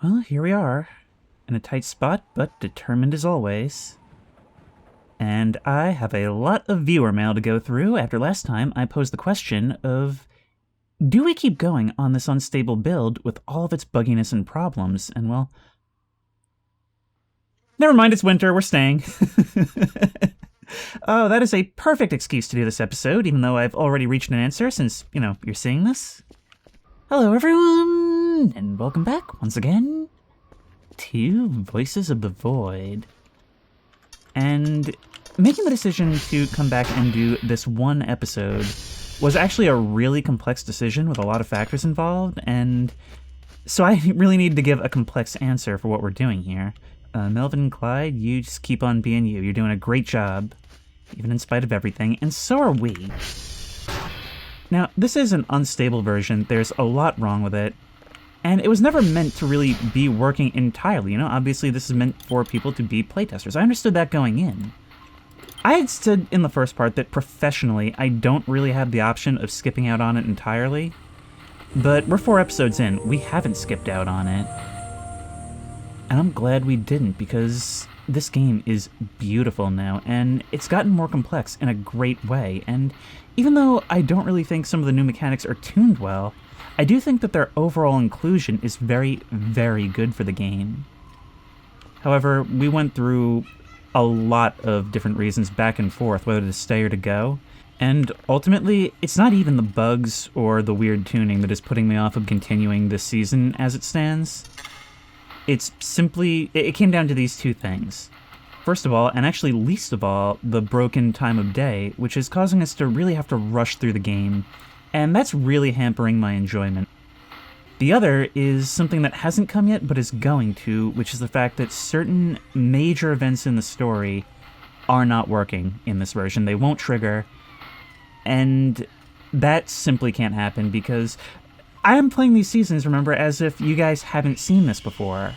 Well, here we are, in a tight spot, but determined as always. And I have a lot of viewer mail to go through after last time I posed the question of, do we keep going on this unstable build with all of its bugginess and problems? And well, never mind, it's winter, we're staying. Oh, that is a perfect excuse to do this episode, even though I've already reached an answer since, you're seeing this. Hello everyone, and welcome back once again to Voices of the Void. And making the decision to come back and do this one episode was actually a really complex decision with a lot of factors involved, and so I really need to give a complex answer for what we're doing here. Melvin and Clyde, you just keep on being you. You're doing a great job, even in spite of everything, and so are we. Now, this is an unstable version. There's a lot wrong with it, and it was never meant to really be working entirely. Obviously this is meant for people to be playtesters. I understood that going in. I had said in the first part that professionally, I don't really have the option of skipping out on it entirely, but we're 4 episodes in. We haven't skipped out on it. And I'm glad we didn't, because this game is beautiful now, and it's gotten more complex in a great way, and even though I don't really think some of the new mechanics are tuned well, I do think that their overall inclusion is very, very good for the game. However, we went through a lot of different reasons back and forth whether to stay or to go, and ultimately, it's not even the bugs or the weird tuning that is putting me off of continuing this season as it stands. It's simply, it came down to these two things. First of all, and actually least of all, the broken time of day, which is causing us to really have to rush through the game, and that's really hampering my enjoyment. The other is something that hasn't come yet, but is going to, which is the fact that certain major events in the story are not working in this version. They won't trigger, and that simply can't happen because I am playing these seasons, remember, as if you guys haven't seen this before.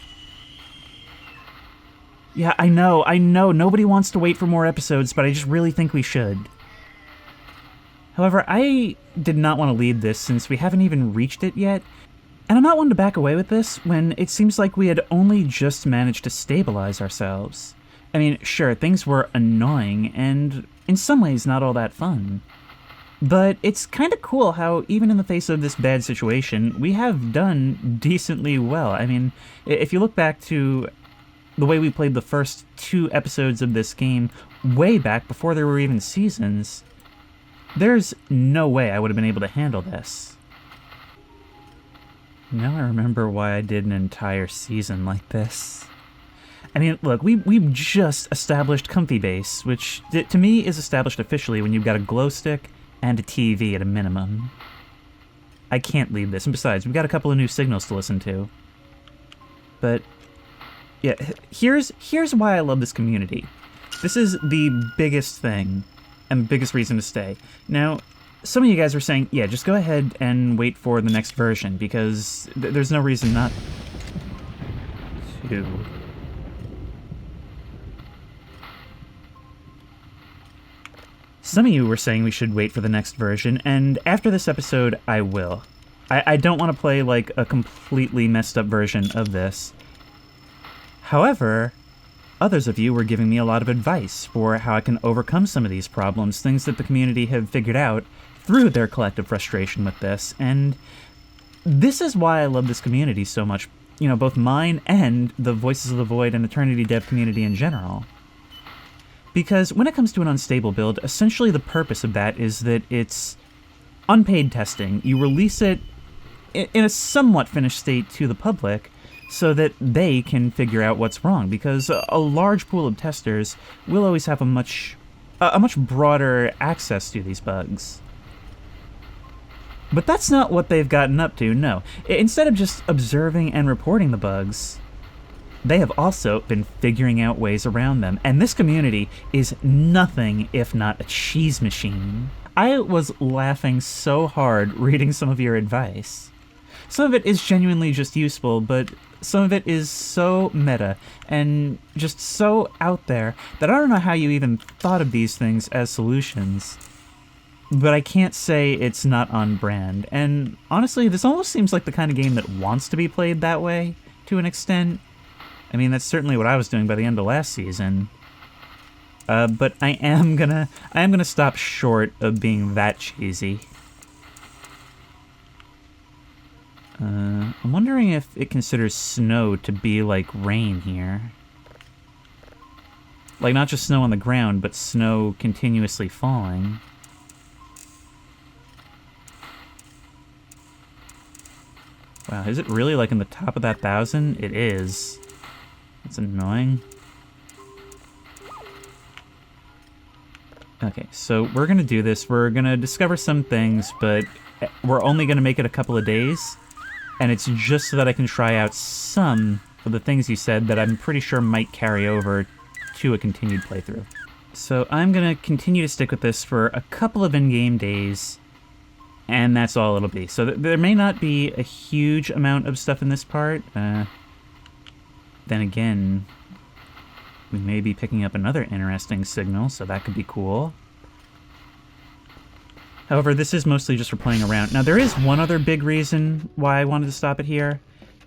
Yeah, I know, nobody wants to wait for more episodes, but I just really think we should. However, I did not want to lead this since we haven't even reached it yet, and I'm not one to back away with this when it seems like we had only just managed to stabilize ourselves. I mean, sure, things were annoying, and in some ways not all that fun. But it's kind of cool how, even in the face of this bad situation, we have done decently well. I mean, if you look back to the way we played the first 2 episodes of this game way back before there were even seasons, there's no way I would have been able to handle this. Now I remember why I did an entire season like this. I mean, look, we've just established Comfy Base, which to me is established officially when you've got a glow stick and a TV at a minimum. I can't leave this, and besides, we've got a couple of new signals to listen to. But yeah, here's why I love this community. This is the biggest thing, and the biggest reason to stay. Now, some of you guys were saying, yeah, just go ahead and wait for the next version, because there's no reason not to. Some of you were saying we should wait for the next version, and after this episode, I will. I don't want to play like a completely messed up version of this. However, others of you were giving me a lot of advice for how I can overcome some of these problems, things that the community have figured out through their collective frustration with this, and this is why I love this community so much, both mine and the Voices of the Void and Eternity Dev community in general. Because when it comes to an unstable build, essentially the purpose of that is that it's unpaid testing. You release it in a somewhat finished state to the public so that they can figure out what's wrong, because a large pool of testers will always have a much broader access to these bugs. But that's not what they've gotten up to, no. Instead of just observing and reporting the bugs, they have also been figuring out ways around them, and this community is nothing if not a cheese machine. I was laughing so hard reading some of your advice. Some of it is genuinely just useful, but some of it is so meta and just so out there that I don't know how you even thought of these things as solutions. But I can't say it's not on brand, and honestly, this almost seems like the kind of game that wants to be played that way, to an extent. I mean, that's certainly what I was doing by the end of last season. But I am gonna stop short of being that cheesy. I'm wondering if it considers snow to be like rain here. Like, not just snow on the ground, but snow continuously falling. Wow, is it really like in the top of that 1,000? It is. That's annoying. Okay, so we're gonna do this. We're gonna discover some things, but we're only gonna make it a couple of days. And it's just so that I can try out some of the things you said that I'm pretty sure might carry over to a continued playthrough. So I'm gonna continue to stick with this for a couple of in-game days, and that's all it'll be. So there may not be a huge amount of stuff in this part. Then again, we may be picking up another interesting signal, so that could be cool. However, this is mostly just for playing around. Now, there is one other big reason why I wanted to stop it here,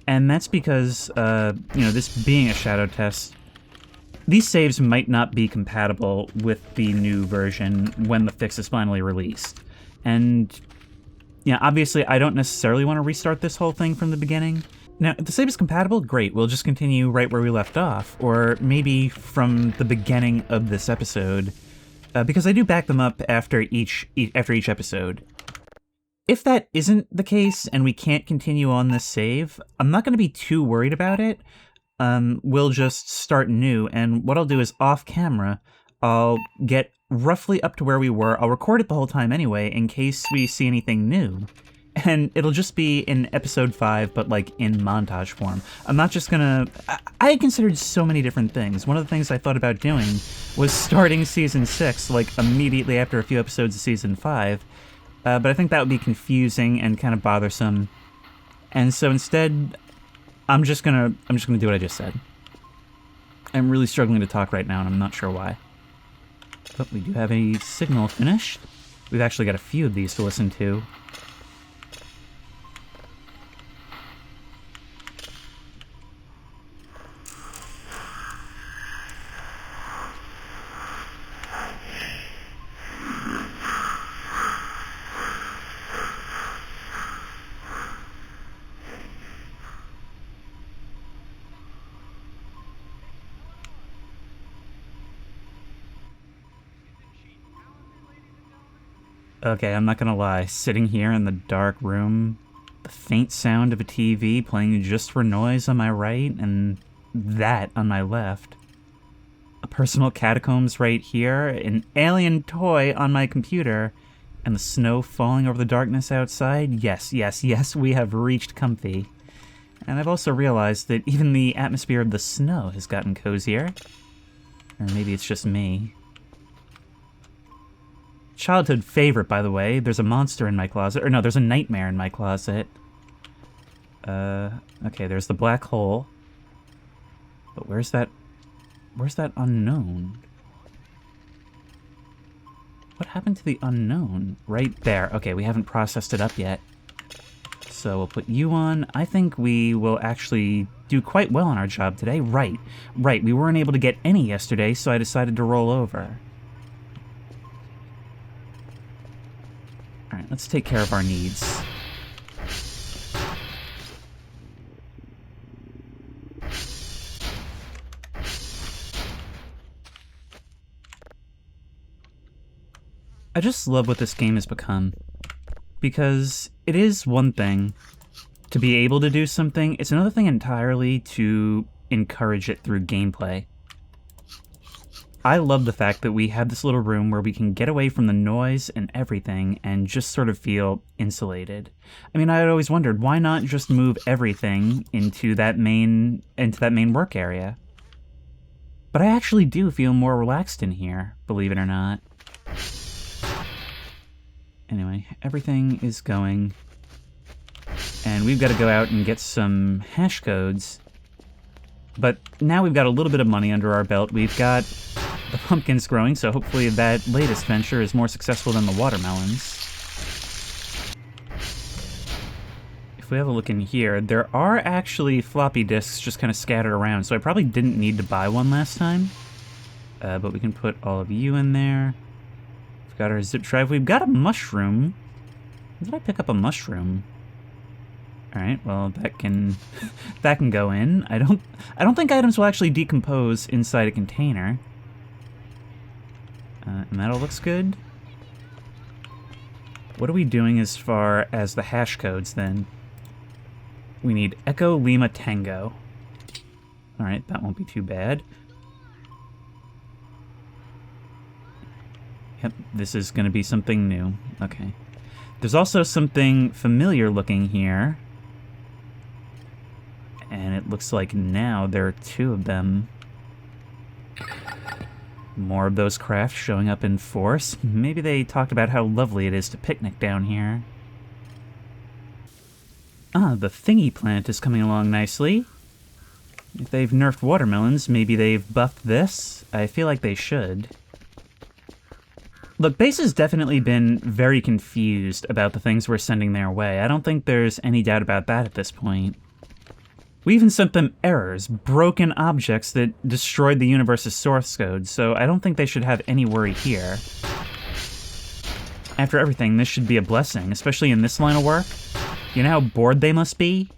and that's because, you know, this being a shadow test, these saves might not be compatible with the new version when the fix is finally released. And, yeah, obviously, I don't necessarily want to restart this whole thing from the beginning. Now, if the save is compatible, great, we'll just continue right where we left off, or maybe from the beginning of this episode, because I do back them up after each episode. If that isn't the case and we can't continue on this save, I'm not going to be too worried about it. We'll just start new, and what I'll do is off camera, I'll get roughly up to where we were. I'll record it the whole time anyway, in case we see anything new. And it'll just be in episode 5, but like in montage form. I'm not just gonna... I considered so many different things. One of the things I thought about doing was starting season 6, like immediately after a few episodes of season 5. But I think that would be confusing and kind of bothersome. And so instead, I'm just gonna do what I just said. I'm really struggling to talk right now, and I'm not sure why. But we do have a signal finished. We've actually got a few of these to listen to. Okay, I'm not gonna lie. Sitting here in the dark room, the faint sound of a TV playing just for noise on my right, and that on my left. A personal catacombs right here, an alien toy on my computer, and the snow falling over the darkness outside. Yes, yes, yes, we have reached comfy. And I've also realized that even the atmosphere of the snow has gotten cozier. Or maybe it's just me. Childhood favorite, by the way. There's a monster in my closet. Or no, there's a nightmare in my closet. Okay, there's the black hole. But where's that unknown? What happened to the unknown? Right there. Okay, we haven't processed it up yet. So we'll put you on. I think we will actually do quite well on our job today. Right. We weren't able to get any yesterday, so I decided to roll over. Alright, let's take care of our needs. I just love what this game has become. Because it is one thing to be able to do something, it's another thing entirely to encourage it through gameplay. I love the fact that we have this little room where we can get away from the noise and everything and just sort of feel insulated. I mean, I had always wondered, why not just move everything into that main work area? But I actually do feel more relaxed in here, believe it or not. Anyway, everything is going. And we've got to go out and get some hash codes. But now we've got a little bit of money under our belt. We've got the pumpkins growing, so hopefully that latest venture is more successful than the watermelons. If if we have a look in here, there are actually floppy disks just kind of scattered around, so I probably didn't need to buy one last time. But we can put all of you in there. We've got our zip drive. We've got a mushroom. When did I pick up a mushroom? Alright, well, that can that can go in. I don't think items will actually decompose inside a container. And that all looks good. What are we doing as far as the hash codes, then? We need Echo Lima Tango. Alright, that won't be too bad. Yep, this is going to be something new. Okay. There's also something familiar looking here. And it looks like now there are two of them. More of those crafts showing up in force. Maybe they talked about how lovely it is to picnic down here. Ah, the thingy plant is coming along nicely. If they've nerfed watermelons, maybe they've buffed this. I feel like they should. Look, base has definitely been very confused about the things we're sending their way. I don't think there's any doubt about that at this point. We even sent them errors, broken objects that destroyed the universe's source code, so I don't think they should have any worry here. After everything, this should be a blessing, especially in this line of work. You know how bored they must be?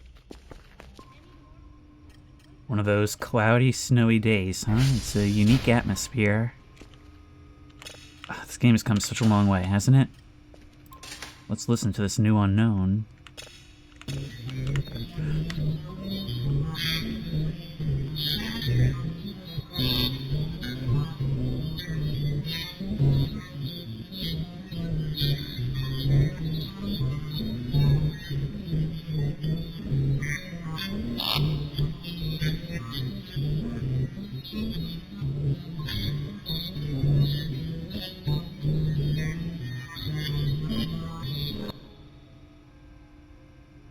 One of those cloudy, snowy days, huh? It's a unique atmosphere. Oh, this game has come such a long way, hasn't it? Let's listen to this new unknown.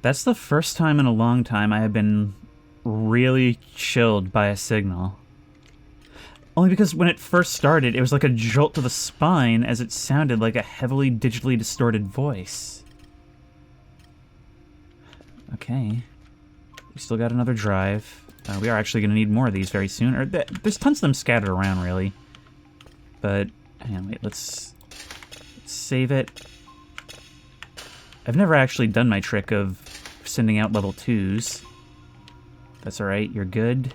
That's the first time in a long time I have been really chilled by a signal. Only because when it first started, it was like a jolt to the spine as it sounded like a heavily digitally distorted voice. Okay. We still got another drive. We are actually going to need more of these very soon. There's tons of them scattered around, really. But, hang on, wait, let's save it. I've never actually done my trick of sending out level 2s. That's alright, you're good.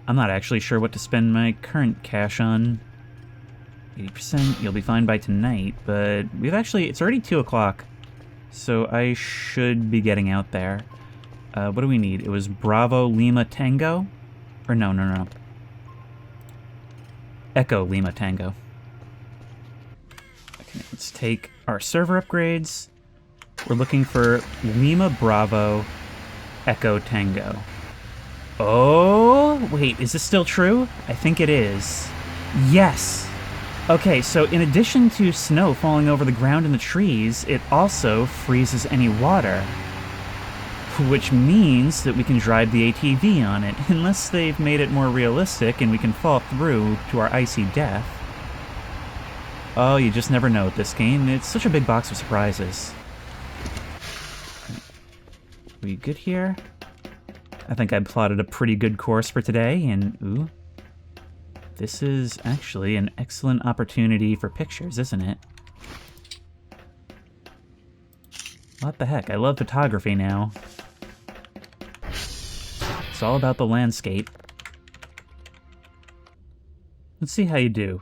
I'm not actually sure what to spend my current cash on. 80%, you'll be fine by tonight, but it's already 2 o'clock, so I should be getting out there. What do we need? It was Bravo Lima Tango? Or no. Echo Lima Tango. Okay, let's take our server upgrades. We're looking for Lima Bravo Echo Tango. Oh, wait, is this still true? I think it is. Yes! Okay, so in addition to snow falling over the ground and the trees, it also freezes any water. Which means that we can drive the ATV on it, unless they've made it more realistic and we can fall through to our icy death. Oh, you just never know with this game. It's such a big box of surprises. We good here? I think I plotted a pretty good course for today, and ooh. This is actually an excellent opportunity for pictures, isn't it? What the heck? I love photography now. It's all about the landscape. Let's see how you do.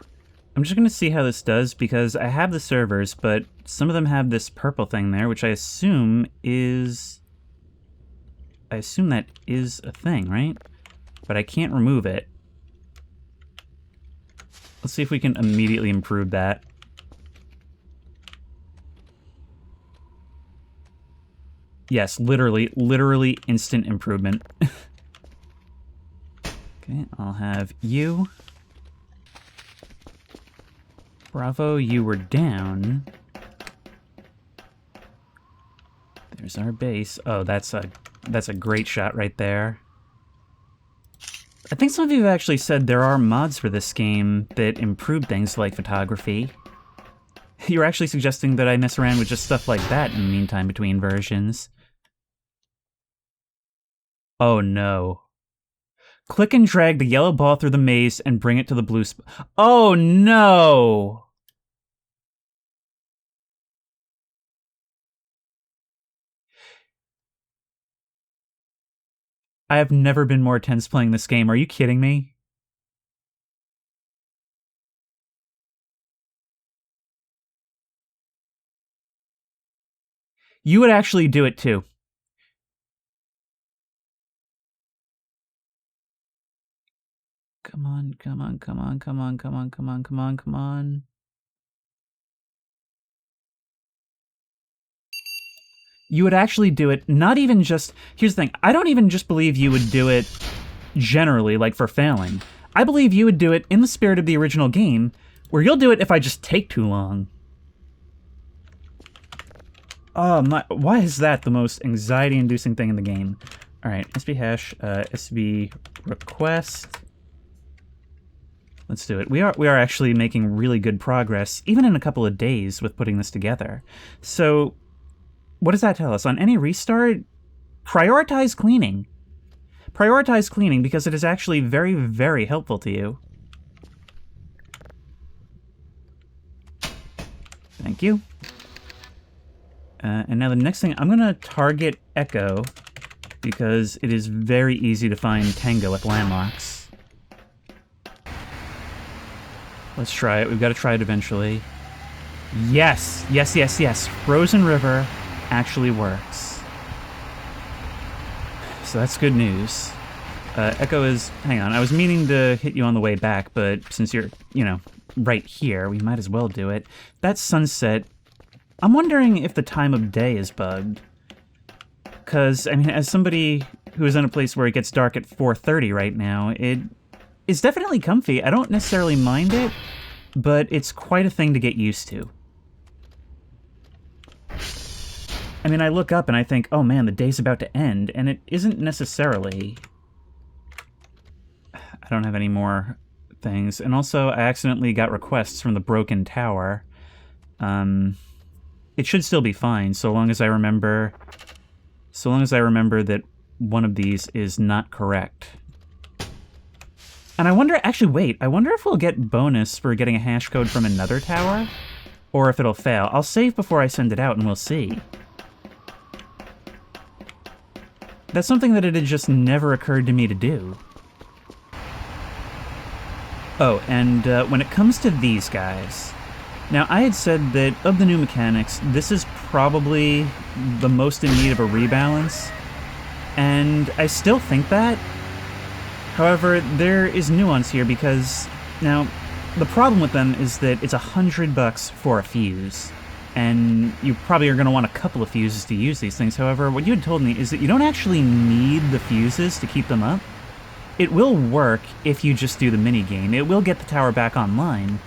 I'm just going to see how this does, because I have the servers, but some of them have this purple thing there, which I assume is... I assume that is a thing, right? But I can't remove it. Let's see if we can immediately improve that. Yes, literally instant improvement. Okay, I'll have you. Bravo, you were down. There's our base. Oh, that's a great shot right there. I think some of you have actually said there are mods for this game that improve things like photography. You're actually suggesting that I mess around with just stuff like that in the meantime between versions. Oh no. Click and drag the yellow ball through the maze and bring it to the blue spot. Oh no! I have never been more tense playing this game. Are you kidding me? You would actually do it too. Come on, come on, come on, come on, come on, come on, come on, come on. You would actually do it, not even just... Here's the thing, I don't even just believe you would do it generally, like for failing. I believe you would do it in the spirit of the original game, where you'll do it if I just take too long. Oh my, why is that the most anxiety-inducing thing in the game? Alright, SB hash, SB request. Let's do it. We are actually making really good progress, even in a couple of days, with putting this together. So, what does that tell us? On any restart, prioritize cleaning. Prioritize cleaning because it is actually very, very helpful to you. Thank you. And now the next thing, I'm going to target Echo because it is very easy to find Tango with landmarks. Let's try it. We've got to try it eventually. Yes! Yes, yes, yes. Frozen River actually works. So that's good news. Echo is... Hang on, I was meaning to hit you on the way back, but since you're, you know, right here, we might as well do it. That's sunset. I'm wondering if the time of day is bugged. Because, I mean, as somebody who is in a place where it gets dark at 4:30 right now, it is definitely comfy. I don't necessarily mind it, but it's quite a thing to get used to. I mean, I look up and I think, oh man, the day's about to end, and it isn't necessarily. I don't have any more things. And also, I accidentally got requests from the broken tower. It should still be fine, so long as I remember... So long as I remember that one of these is not correct. And I wonder... Actually, wait. I wonder if we'll get bonus for getting a hash code from another tower? Or if it'll fail. I'll save before I send it out, and we'll see. That's something that it had just never occurred to me to do. Oh, and when it comes to these guys... Now, I had said that of the new mechanics, this is probably the most in need of a rebalance, and I still think that. However, there is nuance here because, now, the problem with them is that it's $100 for a fuse, and you probably are going to want a couple of fuses to use these things. However, what you had told me is that you don't actually need the fuses to keep them up. It will work if you just do the minigame. It will get the tower back online.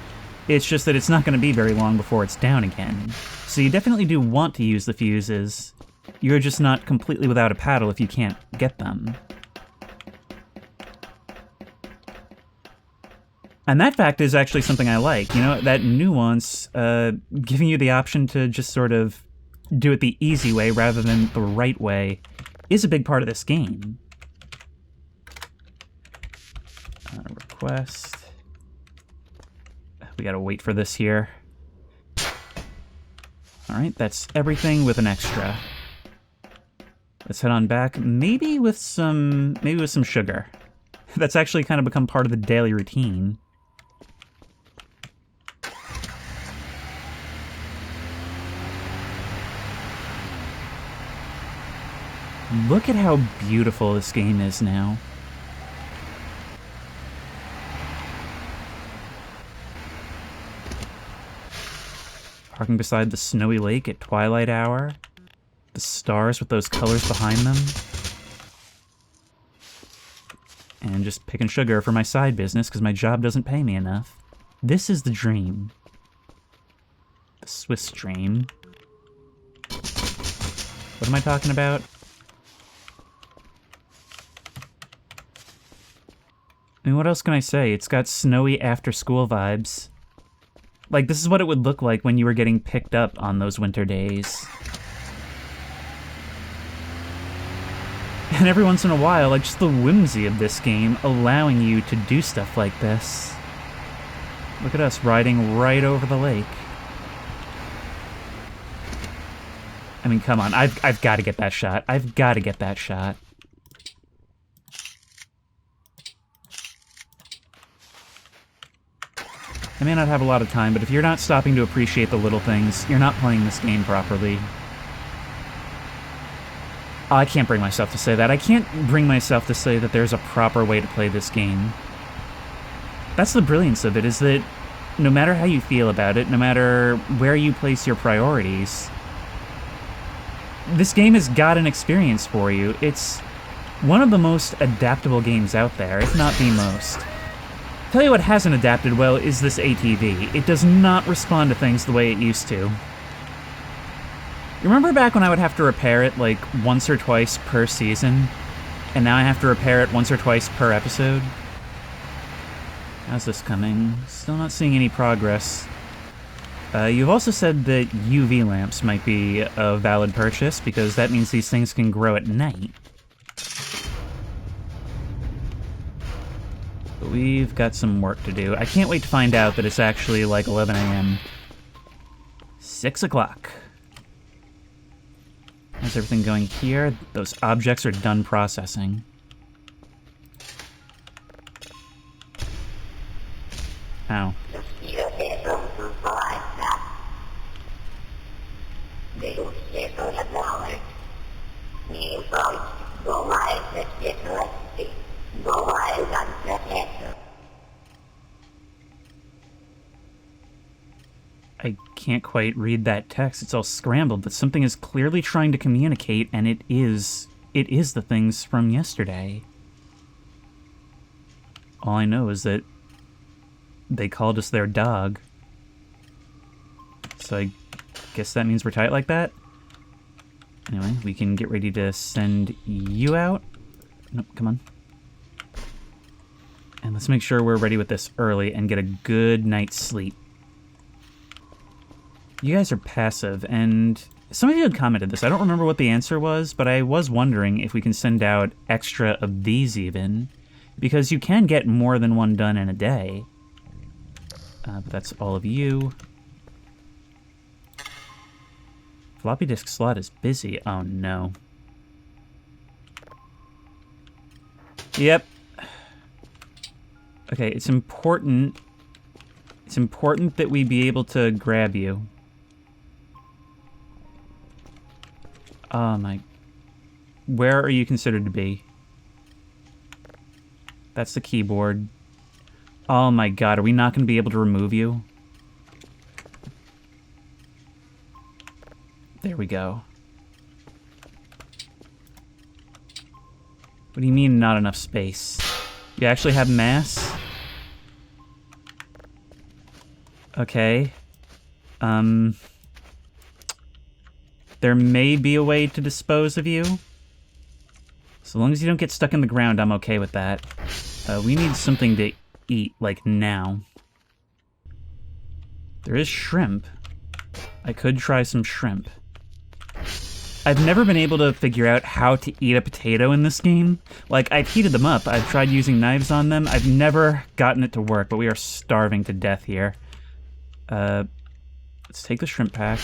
It's just that it's not going to be very long before it's down again. So you definitely do want to use the fuses. You're just not completely without a paddle if you can't get them. And that fact is actually something I like. You know, that nuance, giving you the option to just sort of do it the easy way rather than the right way, is a big part of this game. Request... We gotta wait for this here. Alright, that's everything with an extra. Let's head on back, maybe with some sugar. That's actually kind of become part of the daily routine. Look at how beautiful this game is now. Parking beside the snowy lake at twilight hour. The stars with those colors behind them. And just picking sugar for my side business because my job doesn't pay me enough. This is the dream. The Swiss dream. What am I talking about? I mean, what else can I say? It's got snowy after-school vibes. Like, this is what it would look like when you were getting picked up on those winter days. And every once in a while, like, just the whimsy of this game allowing you to do stuff like this. Look at us riding right over the lake. I mean, come on, I've got to get that shot. I've got to get that shot. I may not have a lot of time, but if you're not stopping to appreciate the little things, you're not playing this game properly. Oh, I can't bring myself to say that. I can't bring myself to say that there's a proper way to play this game. That's the brilliance of it, is that no matter how you feel about it, no matter where you place your priorities, this game has got an experience for you. It's one of the most adaptable games out there, if not the most. Tell you what hasn't adapted well is this ATV. It does not respond to things the way it used to. You remember back when I would have to repair it like once or twice per season, and now I have to repair it once or twice per episode? How's this coming? Still not seeing any progress. You've also said that UV lamps might be a valid purchase, because that means these things can grow at night. But we've got some work to do. I can't wait to find out that it's actually like 11 a.m. 6 o'clock. How's everything going here? Those objects are done processing. Ow. I can't quite read that text. It's all scrambled, but something is clearly trying to communicate, and it is the things from yesterday. All I know is that they called us their dog. So I guess that means we're tight like that? Anyway, we can get ready to send you out. Nope, come on. And let's make sure we're ready with this early and get a good night's sleep. You guys are passive, and some of you had commented this. I don't remember what the answer was, but I was wondering if we can send out extra of these even, because you can get more than one done in a day. But that's all of you. Floppy disk slot is busy. Oh no. Yep. Okay, it's important. It's important that we be able to grab you. Oh my... Where are you considered to be? That's the keyboard. Oh my god, are we not going to be able to remove you? There we go. What do you mean, not enough space? You actually have mass? Okay. There may be a way to dispose of you. So long as you don't get stuck in the ground, I'm okay with that. We need something to eat, like, now. There is shrimp. I could try some shrimp. I've never been able to figure out how to eat a potato in this game. Like, I've heated them up, I've tried using knives on them, I've never gotten it to work, but we are starving to death here. Let's take the shrimp pack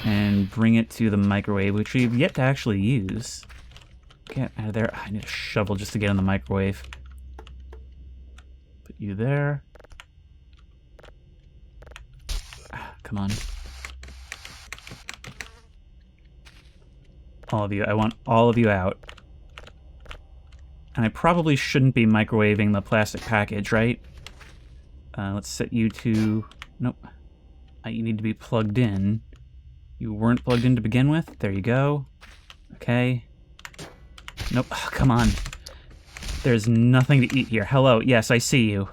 and bring it to the microwave, which we've yet to actually use. Get out of there. I need a shovel just to get in the microwave. Put you there. Come on. All of you. I want all of you out. And I probably shouldn't be microwaving the plastic package, right? Let's set you to... Nope. You need to be plugged in. You weren't plugged in to begin with. There you go. Okay. Nope. Oh, come on. There's nothing to eat here. Hello. Yes, I see you.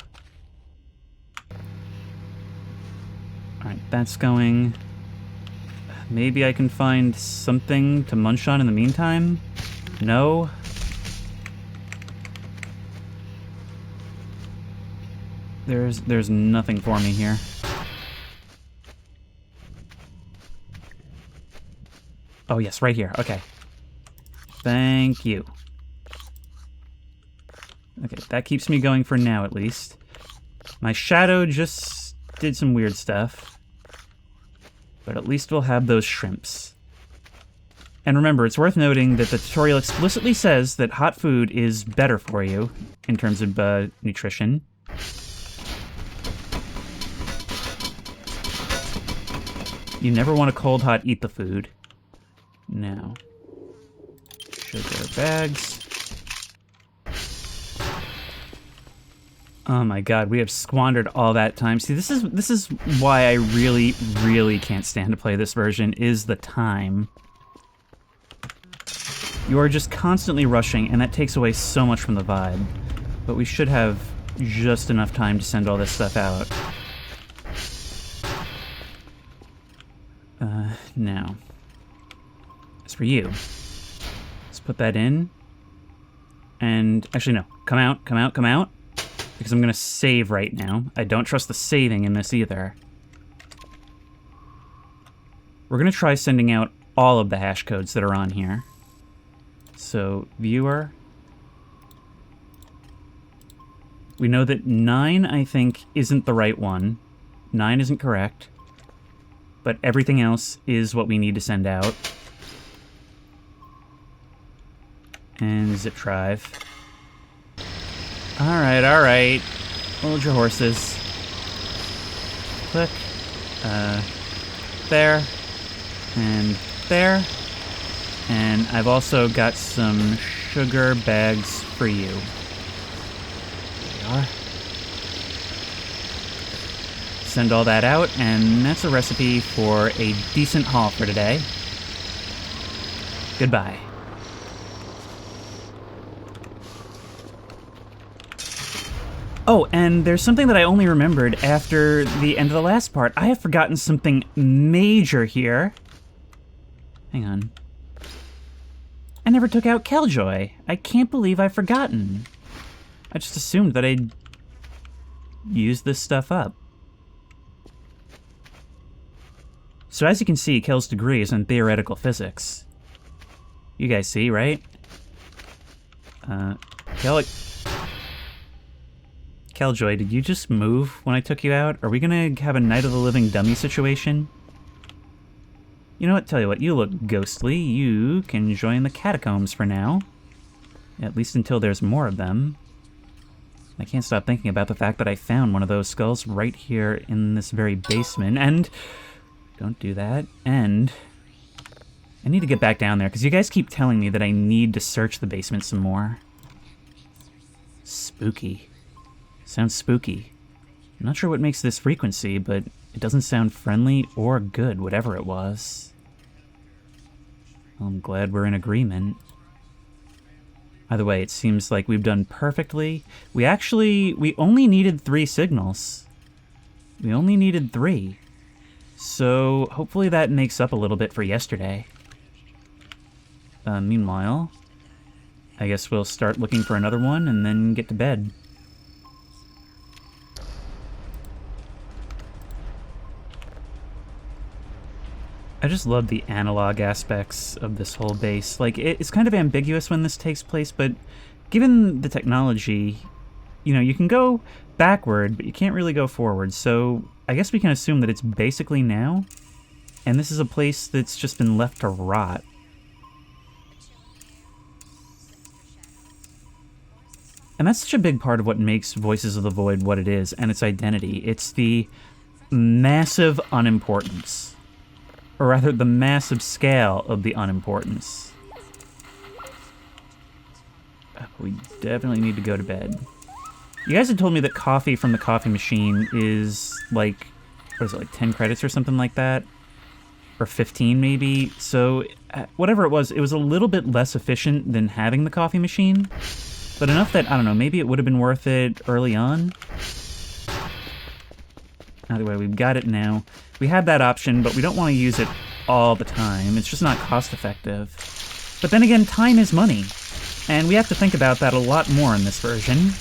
Alright, that's going. Maybe I can find something to munch on in the meantime? No? There's nothing for me here. Oh, yes, right here. Okay. Thank you. Okay, that keeps me going for now, at least. My shadow just did some weird stuff. But at least we'll have those shrimps. And remember, it's worth noting that the tutorial explicitly says that hot food is better for you in terms of nutrition. You never want to cold hot eat the food. Now, sugar bags. Oh my god, we have squandered all that time. See, this is why I really, really can't stand to play this version, is the time. You are just constantly rushing, and that takes away so much from the vibe. But we should have just enough time to send all this stuff out. Now. As for you, let's put that in. And, actually no, come out, come out, come out. Because I'm gonna save right now. I don't trust the saving in this either. We're gonna try sending out all of the hash codes that are on here. So, viewer. We know that 9, I think, isn't the right one. 9 isn't correct. But everything else is what we need to send out. And zip drive. Alright, alright. Hold your horses. Click. There. And there. And I've also got some sugar bags for you. There we are. Send all that out, and that's a recipe for a decent haul for today. Goodbye. Oh, and there's something that I only remembered after the end of the last part. I have forgotten something major here. Hang on. I never took out Killjoy. I can't believe I've forgotten. I just assumed that I'd use this stuff up. So as you can see, Kel's degree is in theoretical physics. You guys see, right? Killjoy, did you just move when I took you out? Are we gonna have a Night of the Living Dummy situation? You know what? Tell you what, you look ghostly. You can join the catacombs for now. At least until there's more of them. I can't stop thinking about the fact that I found one of those skulls right here in this very basement, and... Don't do that. And I need to get back down there, because you guys keep telling me that I need to search the basement some more. Spooky. Sounds spooky. I'm not sure what makes this frequency, but it doesn't sound friendly or good, whatever it was. Well, I'm glad we're in agreement. Either way, it seems like we've done perfectly. We only needed 3 signals. We only needed 3. So, hopefully that makes up a little bit for yesterday. Meanwhile, I guess we'll start looking for another one and then get to bed. I just love the analog aspects of this whole base. Like, it's kind of ambiguous when this takes place, but given the technology, you know, you can go backward, but you can't really go forward, so I guess we can assume that it's basically now, and this is a place that's just been left to rot. And that's such a big part of what makes Voices of the Void what it is, and its identity. It's the massive unimportance. Or rather, the massive scale of the unimportance. We definitely need to go to bed. You guys had told me that coffee from the coffee machine is like, what is it, like 10 credits or something like that? Or 15 maybe? So, whatever it was a little bit less efficient than having the coffee machine. But enough that, I don't know, maybe it would have been worth it early on? Either way, we've got it now. We have that option, but we don't want to use it all the time. It's just not cost effective. But then again, time is money. And we have to think about that a lot more in this version.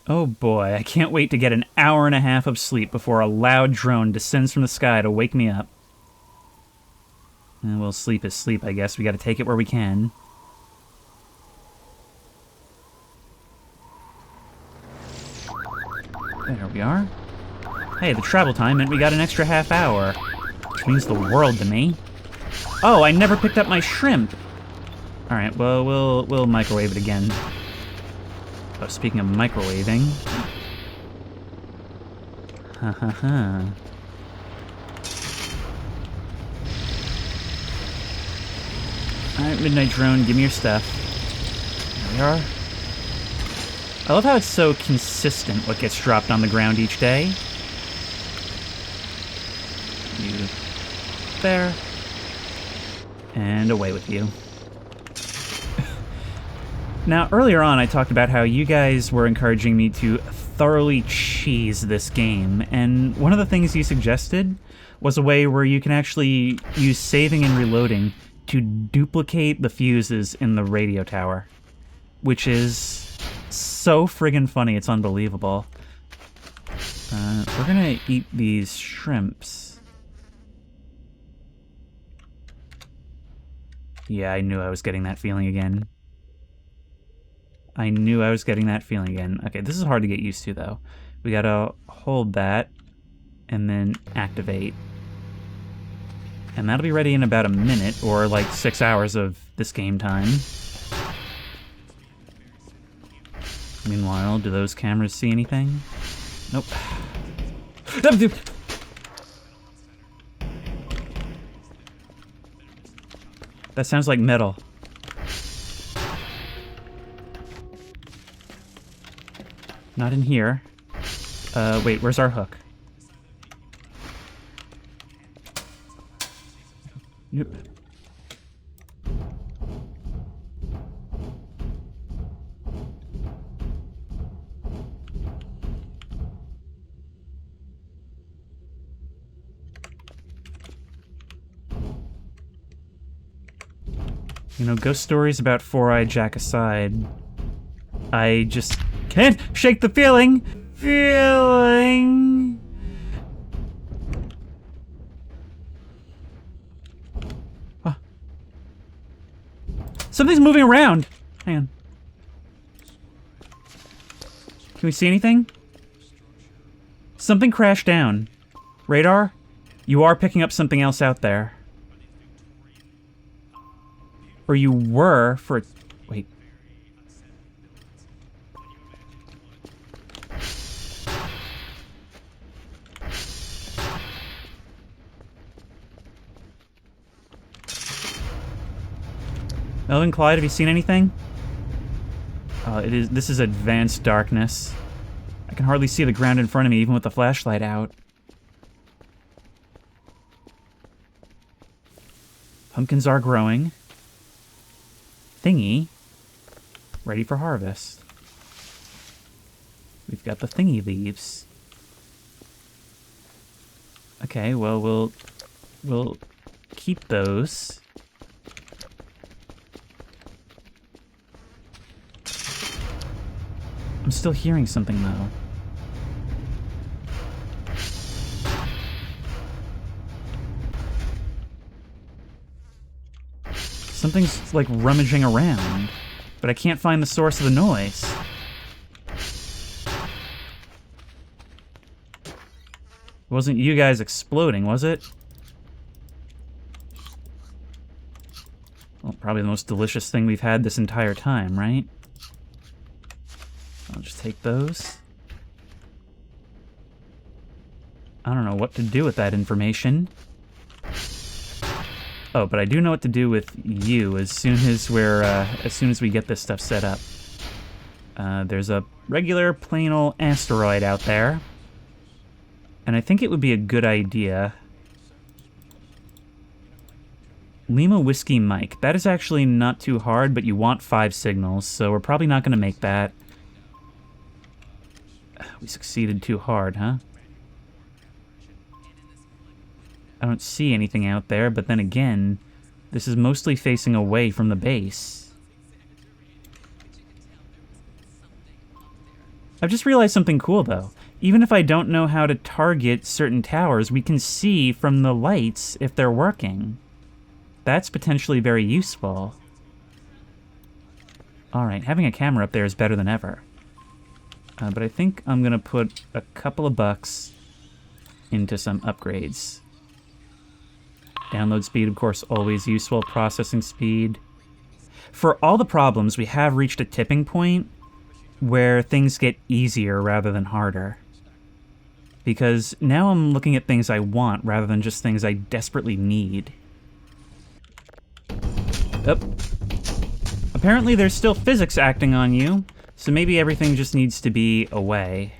Oh boy, I can't wait to get an hour and a half of sleep before a loud drone descends from the sky to wake me up. And well, sleep is sleep, I guess. We gotta take it where we can. There we are. Hey, the travel time meant we got an extra half hour. Which means the world to me. Oh, I never picked up my shrimp! Alright, well, we'll microwave it again. Oh, speaking of microwaving... Ha ha ha. Alright, Midnight Drone, give me your stuff. There we are. I love how it's so consistent what gets dropped on the ground each day. You there. And away with you. Now, earlier on I talked about how you guys were encouraging me to thoroughly cheese this game, and one of the things you suggested was a way where you can actually use saving and reloading to duplicate the fuses in the radio tower, which is so friggin' funny, it's unbelievable. We're gonna eat these shrimps. Yeah, I knew I was getting that feeling again. I knew I was getting that feeling again. Okay, this is hard to get used to, though. We gotta hold that, and then activate. And that'll be ready in about a minute, or like 6 hours of this game time. Meanwhile, do those cameras see anything? Nope. That sounds like metal. Not in here. Wait, where's our hook? Yep. You know, ghost stories about Four-Eyed Jack aside, I just can't shake the feeling. Huh. Something's moving around. Hang on. Can we see anything? Something crashed down. Radar? You are picking up something else out there. Or you were for... Wait. Melvin, Clyde, have you seen anything? This is advanced darkness. I can hardly see the ground in front of me, even with the flashlight out. Pumpkins are growing. Thingy. Ready for harvest. We've got the thingy leaves. Okay, well, we'll keep those. I'm still hearing something, though. Something's, like, rummaging around, but I can't find the source of the noise. It wasn't you guys exploding, was it? Well, probably the most delicious thing we've had this entire time, right? I'll just take those. I don't know what to do with that information. Oh, but I do know what to do with you as soon as we get this stuff set up. There's a regular plain old asteroid out there. And I think it would be a good idea. Lima Whiskey Mike. That is actually not too hard, but you want 5 signals, so we're probably not going to make that. We succeeded too hard, huh? I don't see anything out there, but then again, this is mostly facing away from the base. I've just realized something cool, though. Even if I don't know how to target certain towers, we can see from the lights if they're working. That's potentially very useful. Alright, having a camera up there is better than ever. But I think I'm gonna put a couple of bucks into some upgrades. Download speed, of course, always useful. Processing speed. For all the problems, we have reached a tipping point where things get easier rather than harder. Because now I'm looking at things I want rather than just things I desperately need. Oh. Apparently there's still physics acting on you, so maybe everything just needs to be away.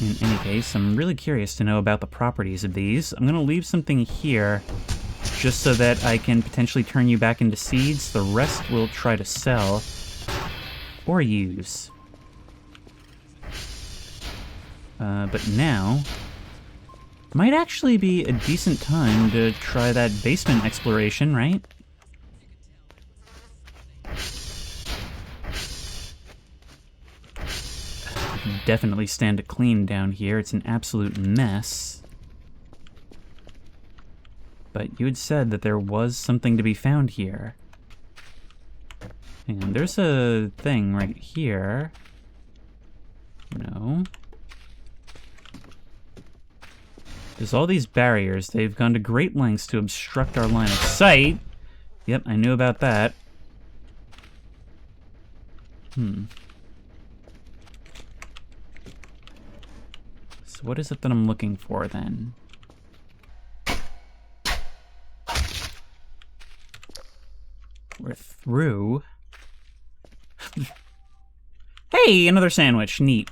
In any case, I'm really curious to know about the properties of these. I'm going to leave something here just so that I can potentially turn you back into seeds. The rest we'll try to sell or use. But now might actually be a decent time to try that basement exploration, right? Definitely stand to clean down here. It's an absolute mess. But you had said that there was something to be found here. And there's a thing right here. No. There's all these barriers. They've gone to great lengths to obstruct our line of sight. Yep, I knew about that. So what is it that I'm looking for, then? We're through. Hey, another sandwich. Neat.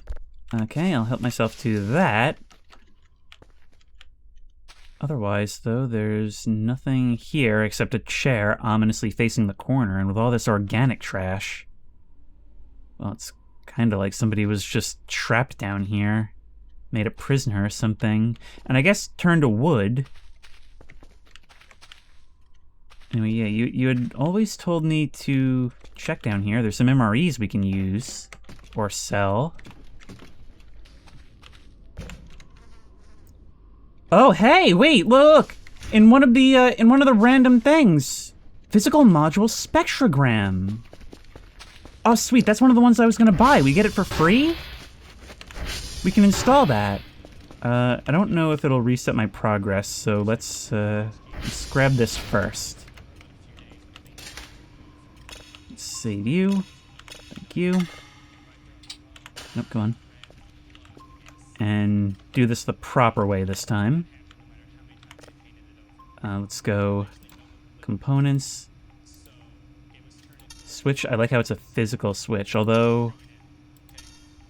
Okay, I'll help myself to that. Otherwise, though, there's nothing here except a chair ominously facing the corner, and with all this organic trash. Well, it's kind of like somebody was just trapped down here. Made a prisoner or something. And I guess turned to wood. Anyway, yeah, you had always told me to check down here. There's some MREs we can use. Or sell. Oh, hey, wait, look! In one of the random things. Physical module spectrogram. Oh, sweet, that's one of the ones I was gonna buy. We get it for free? We can install that. I don't know if it'll reset my progress, so let's grab this first. Let's save you. Thank you. Nope, come on. And do this the proper way this time. Let's go components. Switch. I like how it's a physical switch, although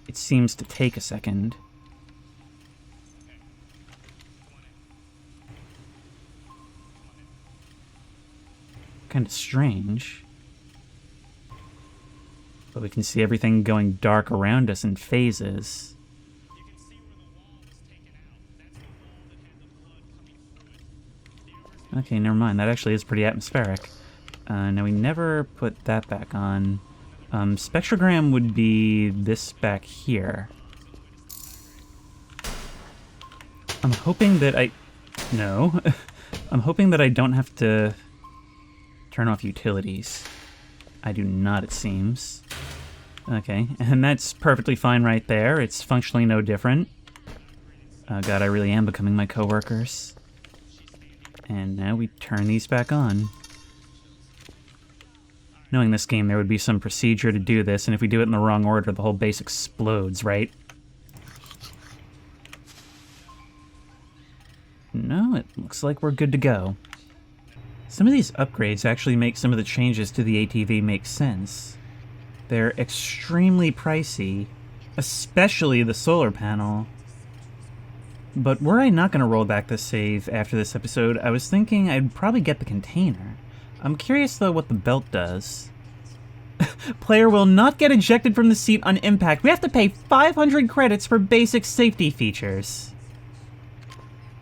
it seems to take a second. Kind of strange. But we can see everything going dark around us in phases. Okay, never mind. That actually is pretty atmospheric. Now, we never put that back on. Spectrogram would be this back here. I'm hoping that I... No. I'm hoping that I don't have to turn off utilities. I do not, it seems. Okay, and that's perfectly fine right there. It's functionally no different. God, I really am becoming my coworkers. And now we turn these back on. Knowing this game, there would be some procedure to do this, and if we do it in the wrong order, the whole base explodes, right? No, it looks like we're good to go. Some of these upgrades actually make some of the changes to the ATV make sense. They're extremely pricey, especially the solar panel. But were I not going to roll back the save after this episode, I was thinking I'd probably get the container. I'm curious, though, what the belt does. Player will not get ejected from the seat on impact. We have to pay 500 credits for basic safety features.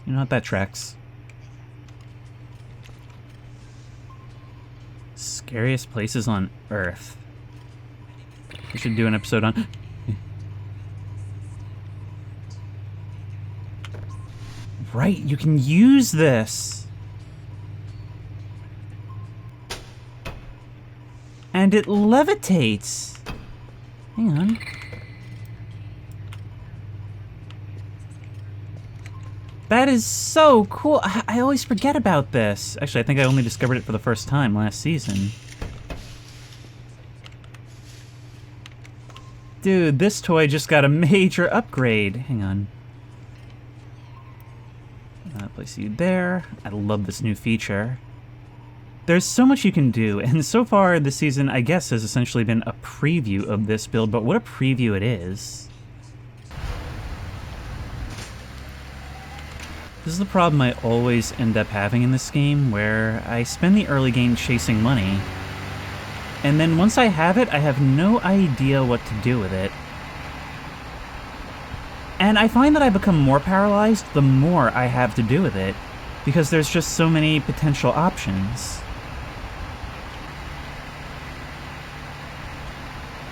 You know what, that tracks. Scariest places on Earth. We should do an episode on... Right, you can use this. And it levitates! Hang on. That is so cool! I always forget about this. Actually, I think I only discovered it for the first time last season. Dude, this toy just got a major upgrade. Hang on. Place you there. I love this new feature. There's so much you can do, and so far this season, I guess, has essentially been a preview of this build, but what a preview it is. This is the problem I always end up having in this game, where I spend the early game chasing money, and then once I have it, I have no idea what to do with it. And I find that I become more paralyzed the more I have to do with it, because there's just so many potential options.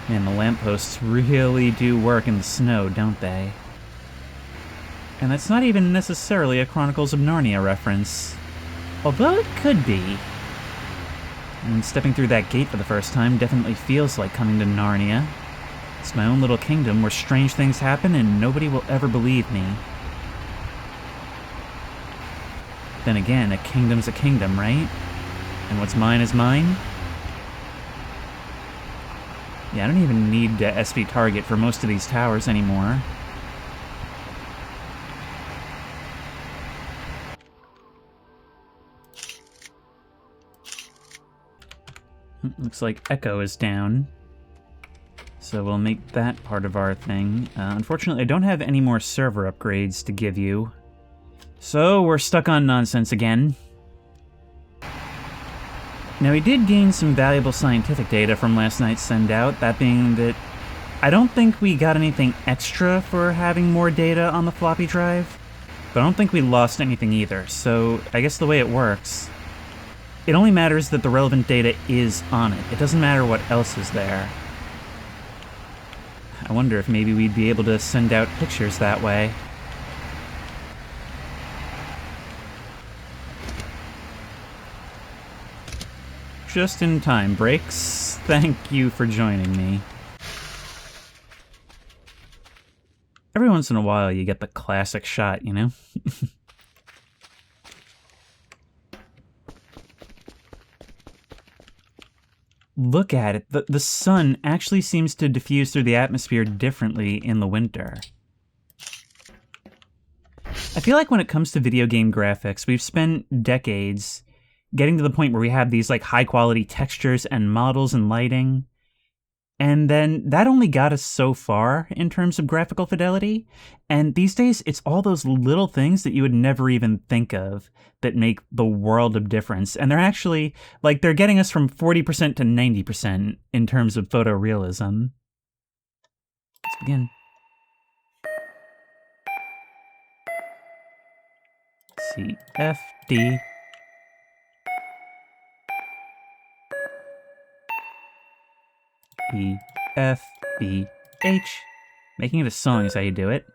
Man, the lampposts really do work in the snow, don't they? And that's not even necessarily a Chronicles of Narnia reference. Although it could be. And stepping through that gate for the first time definitely feels like coming to Narnia. It's my own little kingdom where strange things happen and nobody will ever believe me. Then again, a kingdom's a kingdom, right? And what's mine is mine? Yeah, I don't even need to SV target for most of these towers anymore. Looks like Echo is down. So we'll make that part of our thing. Unfortunately, I don't have any more server upgrades to give you. So we're stuck on nonsense again. Now, we did gain some valuable scientific data from last night's send-out, that being that I don't think we got anything extra for having more data on the floppy drive, but I don't think we lost anything either, so I guess the way it works, it only matters that the relevant data is on it. It doesn't matter what else is there. I wonder if maybe we'd be able to send out pictures that way. Just in time, Breaks. Thank you for joining me. Every once in a while you get the classic shot, you know? Look at it. The sun actually seems to diffuse through the atmosphere differently in the winter. I feel like when it comes to video game graphics, we've spent decades getting to the point where we have these like high-quality textures and models and lighting. And then that only got us so far in terms of graphical fidelity. And these days, it's all those little things that you would never even think of that make the world of difference. And they're actually, like, they're getting us from 40% to 90% in terms of photorealism. Let's begin. C, F, D. E, F, B, H. Making it a song is how you do it.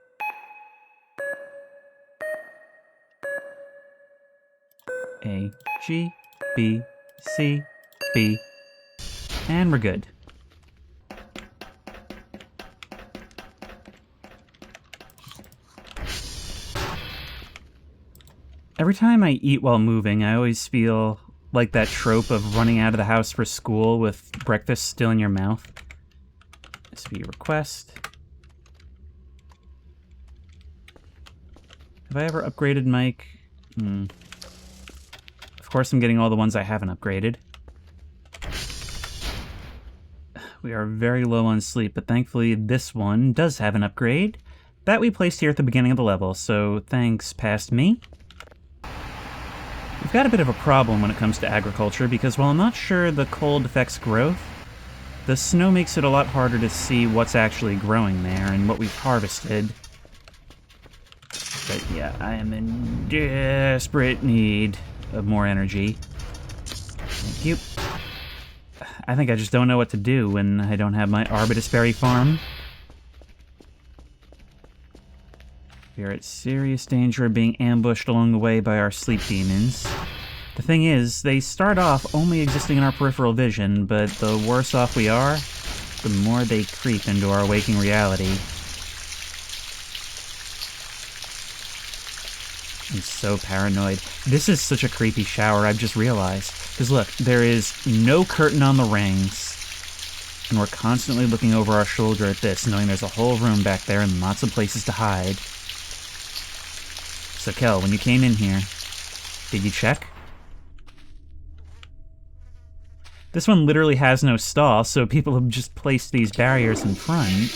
A, G, B, C, B. And we're good. Every time I eat while moving, I always feel like that trope of running out of the house for school with breakfast still in your mouth. SV request. Have I ever upgraded Mike? Of course I'm getting all the ones I haven't upgraded. We are very low on sleep, but thankfully this one does have an upgrade that we placed here at the beginning of the level, so thanks past me. We've got a bit of a problem when it comes to agriculture, because while I'm not sure the cold affects growth, the snow makes it a lot harder to see what's actually growing there and what we've harvested. But yeah, I am in desperate need of more energy. Thank you. I think I just don't know what to do when I don't have my Arbutus Berry farm. We are at serious danger of being ambushed along the way by our sleep demons. The thing is, they start off only existing in our peripheral vision, but the worse off we are, the more they creep into our waking reality. I'm so paranoid. This is such a creepy shower, I've just realized. Because look, there is no curtain on the rings, and we're constantly looking over our shoulder at this, knowing there's a whole room back there and lots of places to hide. So Kel, when you came in here, did you check? This one literally has no stall, so people have just placed these barriers in front.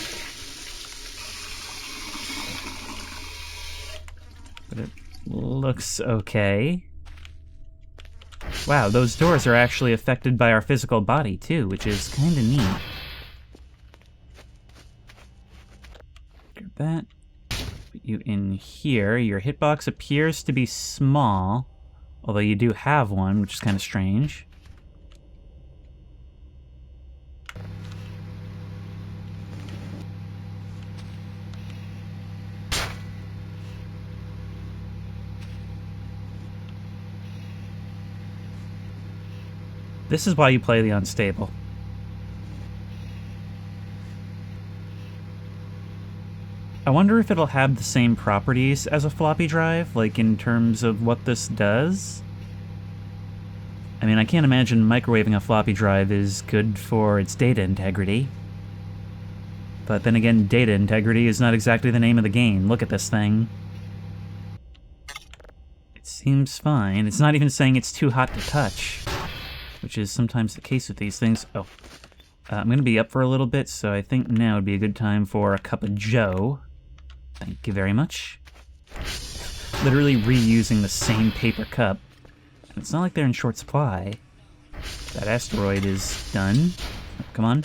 But it looks okay. Wow, those doors are actually affected by our physical body too, which is kinda neat. Grab that. Put you in here. Your hitbox appears to be small, although you do have one, which is kinda strange. This is why you play the unstable. I wonder if it'll have the same properties as a floppy drive, like in terms of what this does. I mean, I can't imagine microwaving a floppy drive is good for its data integrity. But then again, data integrity is not exactly the name of the game. Look at this thing. It seems fine. It's not even saying it's too hot to touch, which is sometimes the case with these things. Oh, I'm going to be up for a little bit, so I think now would be a good time for a cup of joe. Thank you very much. Literally reusing the same paper cup. And it's not like they're in short supply. That asteroid is done. Oh, come on.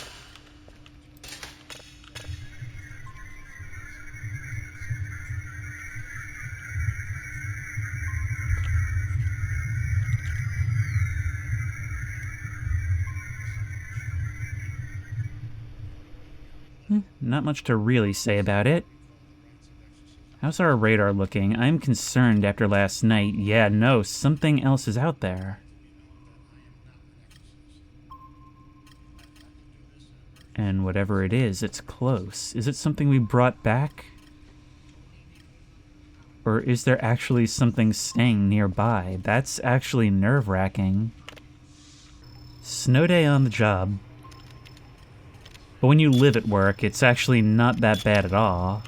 Not much to really say about it. How's our radar looking? I'm concerned after last night. Yeah, no, something else is out there. And whatever it is, it's close. Is it something we brought back? Or is there actually something staying nearby? That's actually nerve-wracking. Snow day on the job. But when you live at work, it's actually not that bad at all.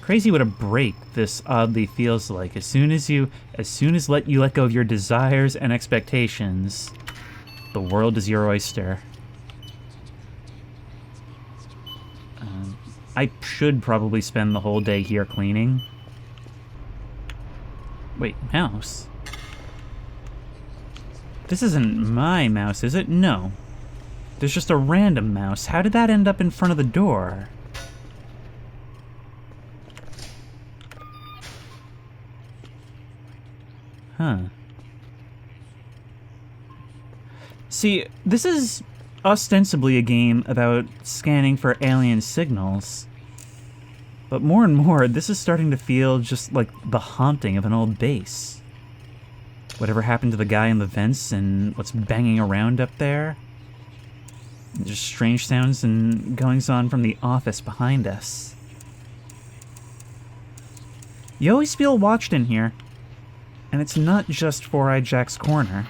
Crazy what a break this oddly feels like. As soon as you let go of your desires and expectations, the world is your oyster. I should probably spend the whole day here cleaning. Wait, mouse? This isn't my mouse, is it? No. There's just a random mouse. How did that end up in front of the door? Huh. See, this is ostensibly a game about scanning for alien signals. But more and more, this is starting to feel just like the haunting of an old base. Whatever happened to the guy in the vents and what's banging around up there? Just strange sounds and goings-on from the office behind us. You always feel watched in here. And it's not just Four-Eyed Jack's corner.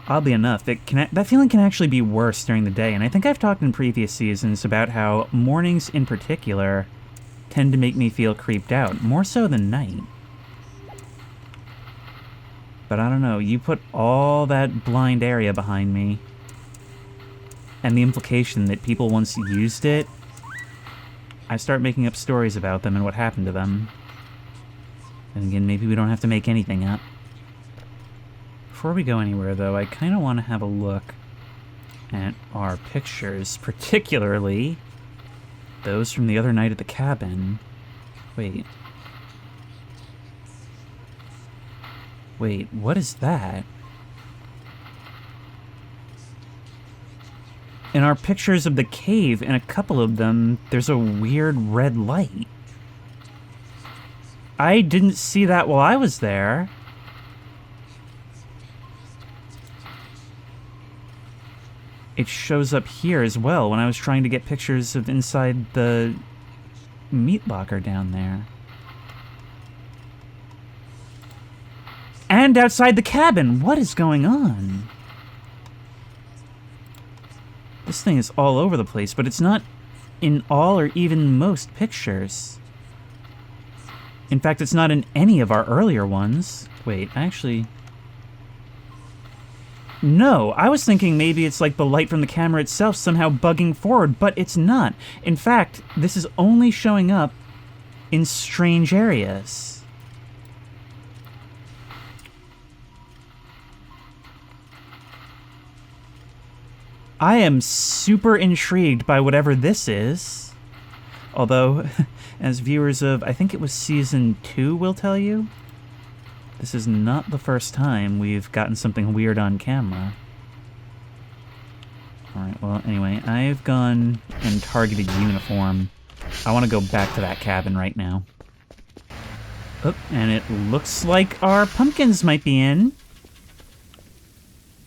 Oddly enough, that feeling can actually be worse during the day, and I think I've talked in previous seasons about how mornings in particular tend to make me feel creeped out, more so than night. But I don't know, you put all that blind area behind me, and the implication that people once used it, I start making up stories about them and what happened to them. And again, maybe we don't have to make anything up. Before we go anywhere, though, I kind of want to have a look at our pictures, particularly those from the other night at the cabin. Wait. Wait, what is that? in our pictures of the cave, in a couple of them, there's a weird red light. I didn't see that while I was there. It shows up here as well when I was trying to get pictures of inside the meat locker down there. And outside the cabin! What is going on? This thing is all over the place, but it's not in all or even most pictures. In fact, it's not in any of our earlier ones. Wait, actually... No, I was thinking maybe it's like the light from the camera itself somehow bugging forward, but it's not. In fact, this is only showing up in strange areas. I am super intrigued by whatever this is. Although, as viewers of, I think it was Season 2 will tell you, this is not the first time we've gotten something weird on camera. Alright, well, anyway, I've gone and targeted uniform. I want to go back to that cabin right now. Oh, and it looks like our pumpkins might be in.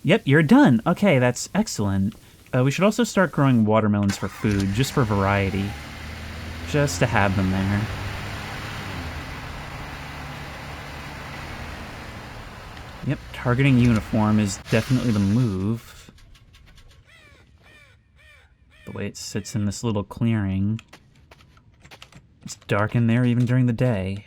Yep, you're done. Okay, that's excellent. We should also start growing watermelons for food, just for variety. Just to have them there. Yep, targeting uniform is definitely the move. The way it sits in this little clearing. It's dark in there even during the day.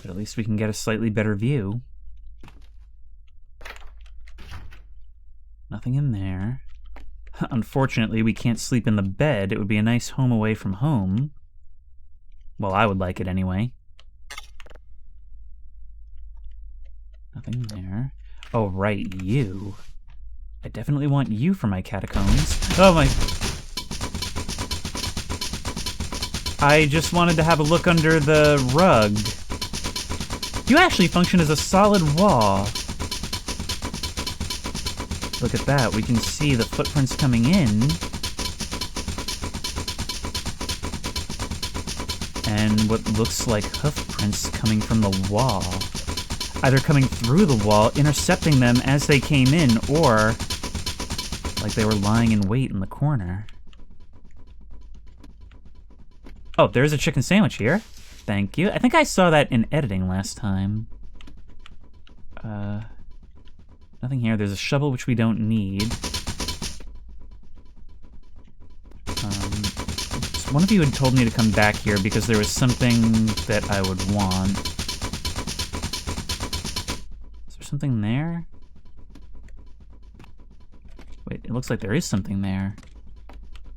But at least we can get a slightly better view. Nothing in there. Unfortunately, we can't sleep in the bed. It would be a nice home away from home. Well, I would like it anyway. Nothing there. Oh, right, you. I definitely want you for my catacombs. Oh my... I just wanted to have a look under the rug. You actually function as a solid wall. Look at that, we can see the footprints coming in. And what looks like hoof prints coming from the wall. Either coming through the wall, intercepting them as they came in, or like they were lying in wait in the corner. Oh, there's a chicken sandwich here. Thank you. I think I saw that in editing last time. Nothing here. There's a shovel, which we don't need. One of you had told me to come back here because there was something that I would want. Is there something there? Wait, it looks like there is something there.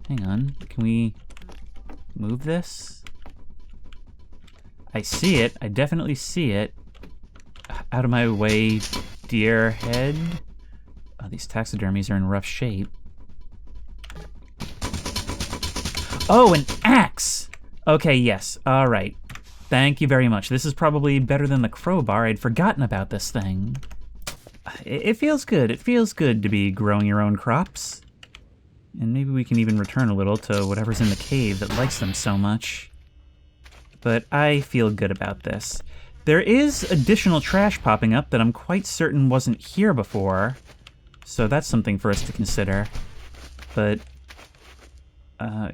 Hang on. Can we move this? I see it. I definitely see it. Out of my way, dear head. Oh, these taxidermies are in rough shape. Oh, an axe! Okay, yes. All right. Thank you very much. This is probably better than the crowbar. I'd forgotten about this thing. It feels good. It feels good to be growing your own crops. And maybe we can even return a little to whatever's in the cave that likes them so much. But I feel good about this. There is additional trash popping up that I'm quite certain wasn't here before. So that's something for us to consider. But...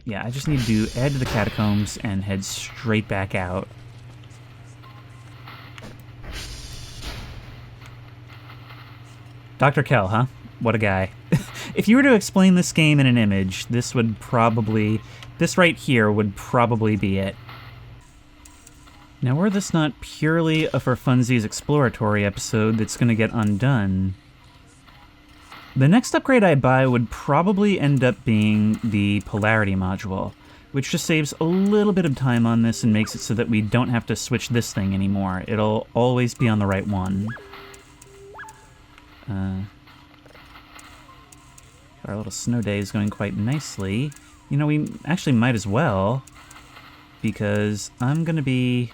yeah, I just need to add to the catacombs and head straight back out. Dr. Kell, huh? What a guy. If you were to explain this game in an image, this would probably... this right here would probably be it. Now, were this not purely a For Funsies exploratory episode that's gonna get undone, the next upgrade I buy would probably end up being the Polarity module, which just saves a little bit of time on this and makes it so that we don't have to switch this thing anymore. It'll always be on the right one. Our little snow day is going quite nicely. You know, we actually might as well, because I'm gonna be...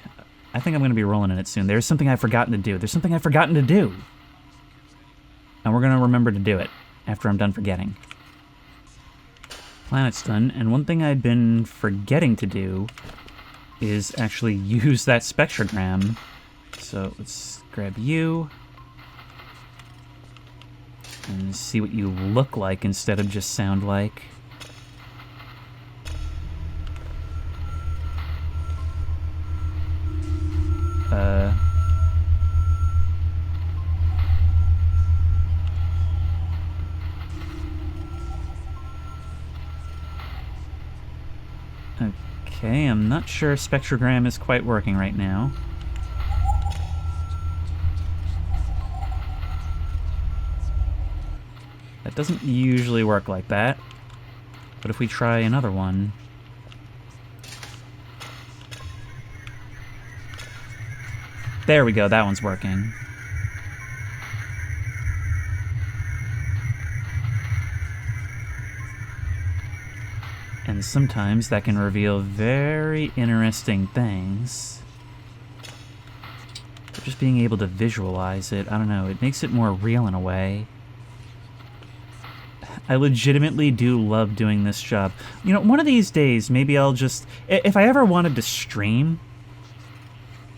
I think I'm going to be rolling in it soon. There's something I've forgotten to do. There's something I've forgotten to do. And we're going to remember to do it after I'm done forgetting. Planet's done, and one thing I've been forgetting to do is actually use that spectrogram. So let's grab you and see what you look like instead of just sound like. Okay, I'm not sure spectrogram is quite working right now. That doesn't usually work like that. But if we try another one... There we go, that one's working. And sometimes that can reveal very interesting things. But just being able to visualize it, I don't know, it makes it more real in a way. I legitimately do love doing this job. You know, one of these days, maybe I'll just... If I ever wanted to stream,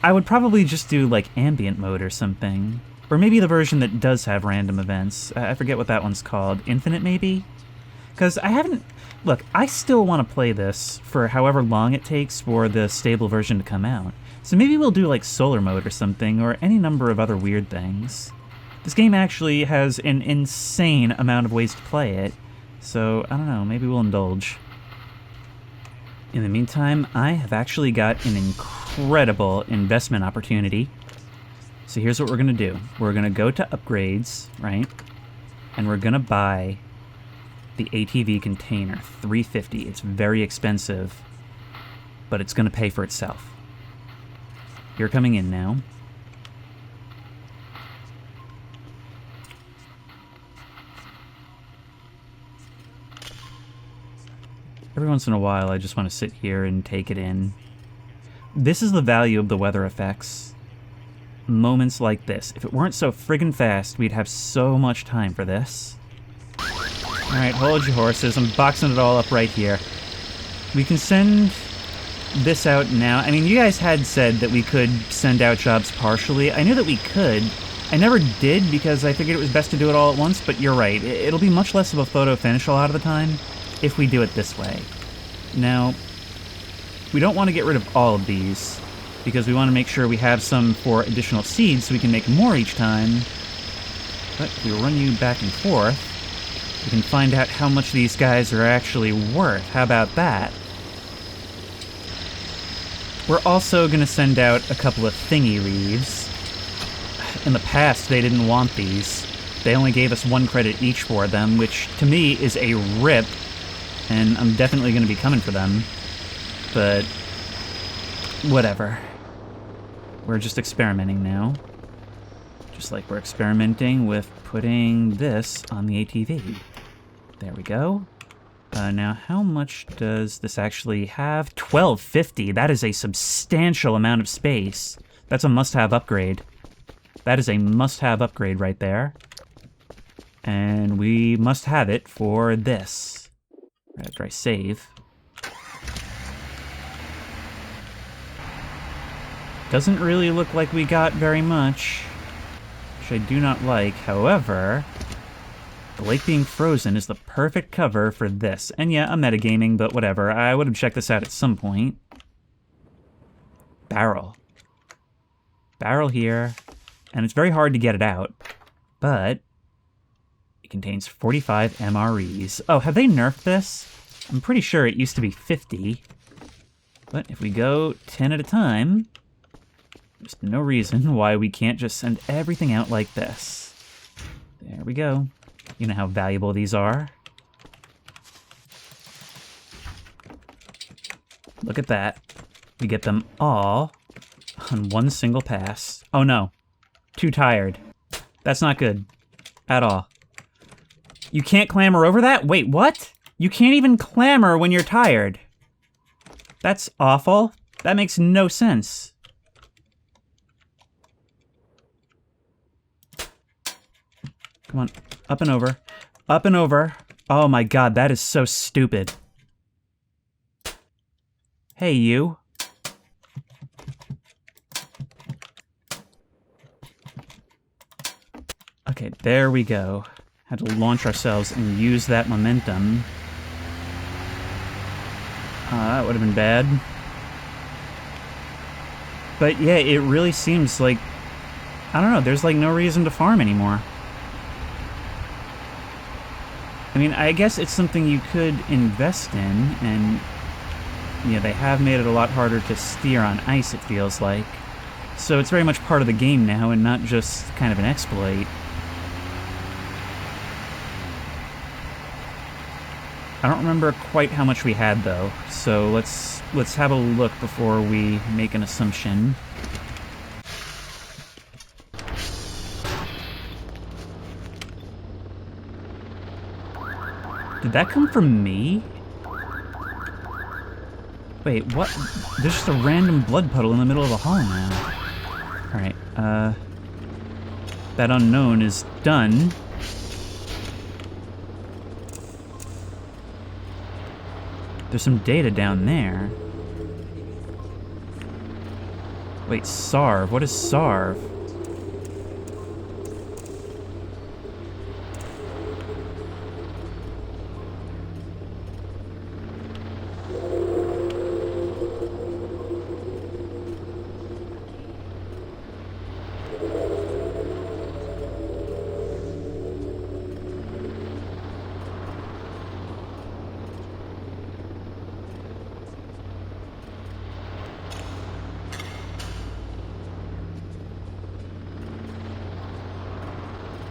I would probably just do, like, ambient mode or something. Or maybe the version that does have random events. I forget what that one's called. Infinite, maybe? Because I haven't... Look, I still want to play this for however long it takes for the stable version to come out. So maybe we'll do, like, solar mode or something, or any number of other weird things. This game actually has an insane amount of ways to play it, so I don't know, maybe we'll indulge. In the meantime, I have actually got an incredible investment opportunity. So here's what we're going to do. We're going to go to upgrades, right? And we're going to buy the ATV container, $350. It's very expensive, but it's going to pay for itself. You're coming in now. Every once in a while, I just want to sit here and take it in. This is the value of the weather effects. Moments like this. If it weren't so friggin' fast, we'd have so much time for this. Alright, hold your horses. I'm boxing it all up right here. We can send this out now. I mean, you guys had said that we could send out jobs partially. I knew that we could. I never did because I figured it was best to do it all at once, but you're right. It'll be much less of a photo finish a lot of the time if we do it this way. Now, we don't want to get rid of all of these because we want to make sure we have some for additional seeds so we can make more each time. But if we run you back and forth, we can find out how much these guys are actually worth. How about that? We're also going to send out a couple of thingy leaves. In the past, they didn't want these. They only gave us 1 credit each for them, which to me is a rip, and I'm definitely going to be coming for them. But whatever. We're just experimenting now. Just like we're experimenting with putting this on the ATV. There we go. Now, how much does this actually have? $12.50. That is a substantial amount of space. That's a must-have upgrade. That is a must-have upgrade right there. And we must have it for this. Right after I save. Doesn't really look like we got very much, which I do not like. However, the lake being frozen is the perfect cover for this. And yeah, I'm metagaming, but whatever. I would have checked this out at some point. Barrel. Barrel here. And it's very hard to get it out, but it contains 45 MREs. Oh, have they nerfed this? I'm pretty sure it used to be 50. But if we go 10 at a time, there's no reason why we can't just send everything out like this. There we go. You know how valuable these are. Look at that. We get them all on one single pass. Oh no. Too tired. That's not good. At all. You can't clamber over that? Wait, what? You can't even clamber when you're tired. That's awful. That makes no sense. Come on. Up and over. Up and over. Oh my god, that is so stupid. Hey, you. Okay, there we go. Had to launch ourselves and use that momentum. That would have been bad. But yeah, it really seems like... I don't know, there's like no reason to farm anymore. I mean, I guess it's something you could invest in, and... yeah, they have made it a lot harder to steer on ice, it feels like. So it's very much part of the game now, and not just kind of an exploit. I don't remember quite how much we had, though, so let's have a look before we make an assumption. Did that come from me? Wait, what? There's just a random blood puddle in the middle of the hall now. Alright, that unknown is done. There's some data down there. Wait, Sarv. What is Sarv?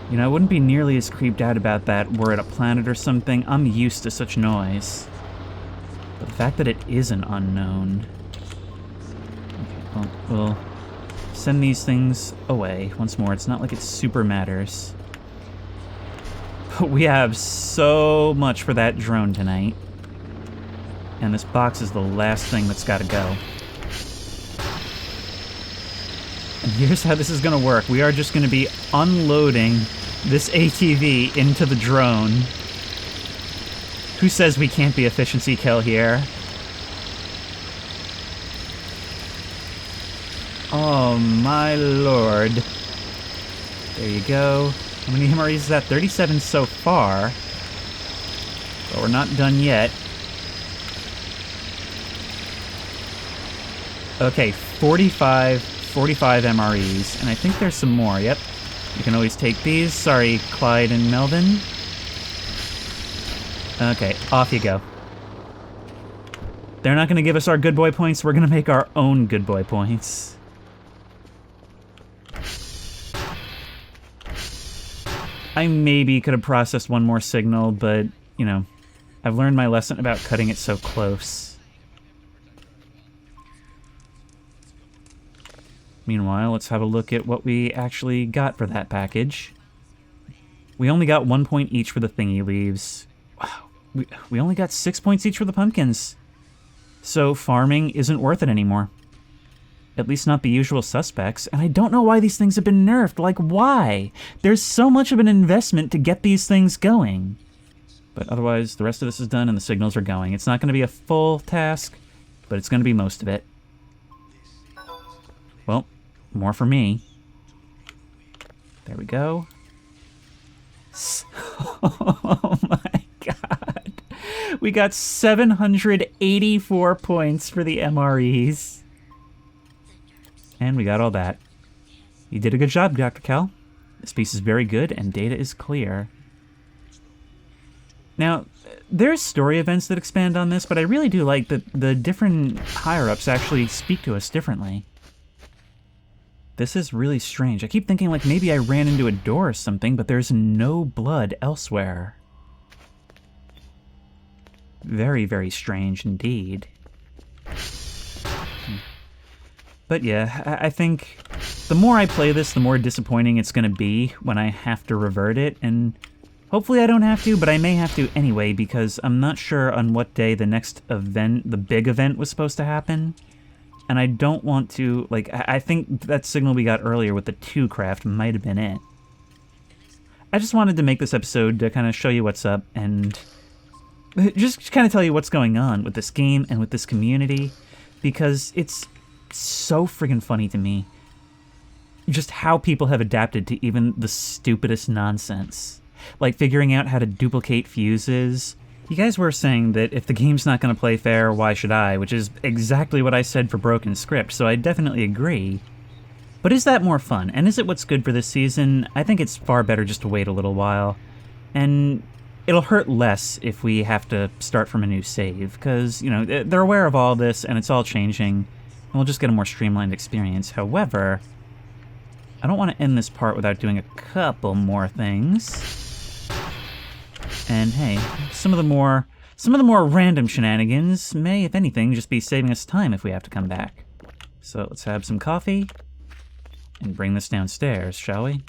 You know, I wouldn't be nearly as creeped out about that were it a planet or something. I'm used to such noise. But the fact that it is an unknown... okay, well, we'll send these things away once more. It's not like it super matters. But we have so much for that drone tonight. And this box is the last thing that's gotta go. And here's how this is gonna work. We are just gonna be unloading this ATV into the drone. Who says we can't be efficiency kill here? Oh my lord. There you go. How many MREs is that? 37 so far. But we're not done yet. Okay, 45 MREs, and I think there's some more, yep. You can always take these. Sorry, Clyde and Melvin. Okay, off you go. They're not going to give us our good boy points, we're going to make our own good boy points. I maybe could have processed one more signal, but, you know, I've learned my lesson about cutting it so close. Meanwhile, let's have a look at what we actually got for that package. We only got 1 point each for the thingy leaves. Wow, we only got 6 points each for the pumpkins. So farming isn't worth it anymore. At least not the usual suspects, and I don't know why these things have been nerfed. Like, why? There's so much of an investment to get these things going. But otherwise, the rest of this is done and the signals are going. It's not going to be a full task, but it's going to be most of it. Well, more for me. There we go. Oh my god. We got 784 points for the MREs. And we got all that. You did a good job, Dr. Cal. This piece is very good and data is clear. Now, there's story events that expand on this, but I really do like that the different higher-ups actually speak to us differently. This is really strange. I keep thinking like maybe I ran into a door or something, but there's no blood elsewhere. Very, very strange indeed. But yeah, I think the more I play this, the more disappointing it's going to be when I have to revert it, and hopefully I don't have to, but I may have to anyway, because I'm not sure on what day the next event, the big event, was supposed to happen. And I don't want to, like, I think that signal we got earlier with the 2 craft might have been it. I just wanted to make this episode to kind of show you what's up and just kind of tell you what's going on with this game and with this community, because it's so friggin' funny to me just how people have adapted to even the stupidest nonsense. Like figuring out how to duplicate fuses. You guys were saying that if the game's not going to play fair, why should I? Which is exactly what I said for Broken Script, so I definitely agree. But is that more fun? And is it what's good for this season? I think it's far better just to wait a little while. And it'll hurt less if we have to start from a new save, because, you know, they're aware of all this and it's all changing, and we'll just get a more streamlined experience. However, I don't want to end this part without doing a couple more things. And hey, some of the more random shenanigans may, if anything, just be saving us time if we have to come back. So let's have some coffee and bring this downstairs, shall we?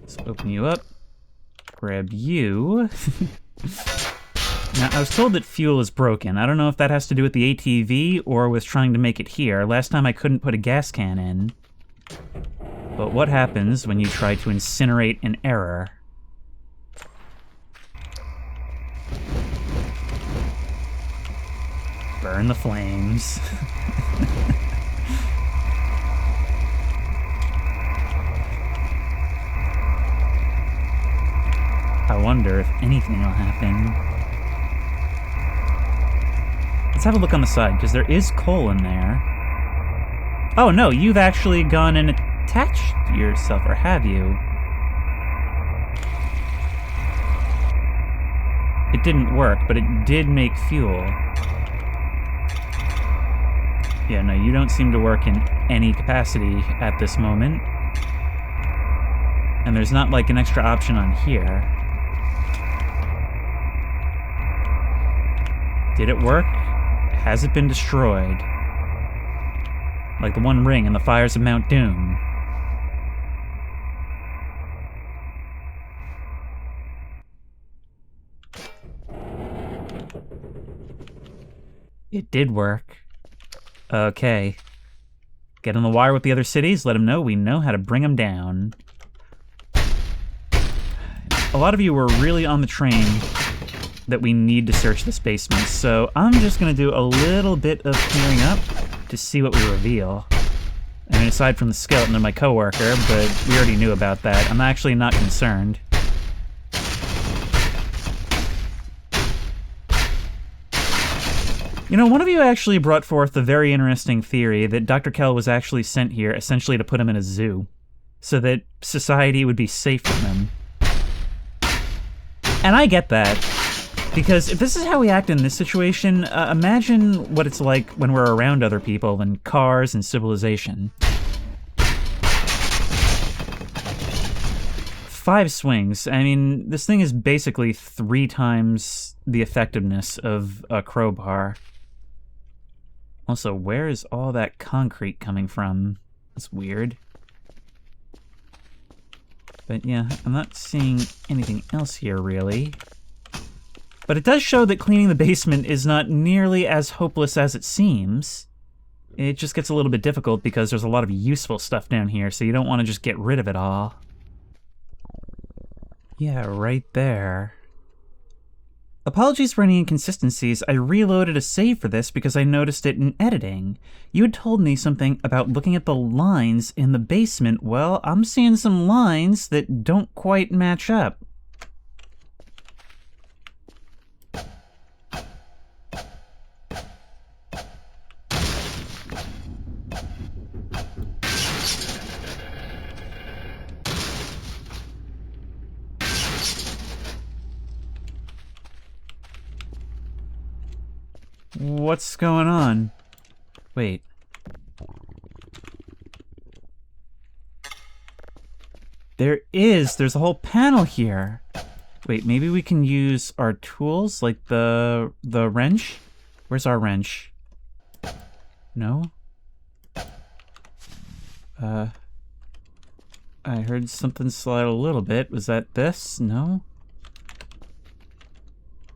Let's open you up. Grab you. Now, I was told that fuel is broken. I don't know if that has to do with the ATV or with trying to make it here. Last time I couldn't put a gas can in. But what happens when you try to incinerate an error? Burn the flames. I wonder if anything will happen. Let's have a look on the side, because there is coal in there. Oh no, you've actually gone and attached yourself, or have you? It didn't work, but it did make fuel. Yeah, no, you don't seem to work in any capacity at this moment. And there's not, like, an extra option on here. Did it work? Has it been destroyed? Like the One Ring in the fires of Mount Doom. It did work. Okay. Get on the wire with the other cities, let them know we know how to bring them down. A lot of you were really on the train that we need to search this basement, so I'm just gonna do a little bit of clearing up to see what we reveal. I mean, aside from the skeleton and my coworker, but we already knew about that. I'm actually not concerned. You know, one of you actually brought forth the very interesting theory that Dr. Kell was actually sent here essentially to put him in a zoo, so that society would be safe from him. And I get that. Because if this is how we act in this situation, imagine what it's like when we're around other people and cars and civilization. 5 swings. I mean, this thing is basically 3 times the effectiveness of a crowbar. Also, where is all that concrete coming from? That's weird. But yeah, I'm not seeing anything else here, really. But it does show that cleaning the basement is not nearly as hopeless as it seems. It just gets a little bit difficult because there's a lot of useful stuff down here, so you don't want to just get rid of it all. Yeah, right there. Apologies for any inconsistencies. I reloaded a save for this because I noticed it in editing. You had told me something about looking at the lines in the basement. Well, I'm seeing some lines that don't quite match up. What's going on? Wait. There's a whole panel here. Wait, maybe we can use our tools, like the wrench? Where's our wrench? No? I heard something slide a little bit. Was that this? No?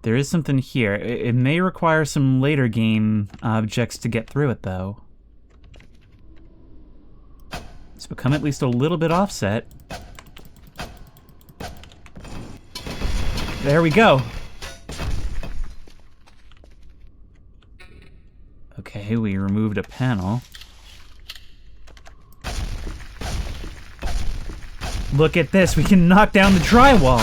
There is something here. It may require some later game objects to get through it, though. It's become at least a little bit offset. There we go. Okay, we removed a panel. Look at this, we can knock down the drywall!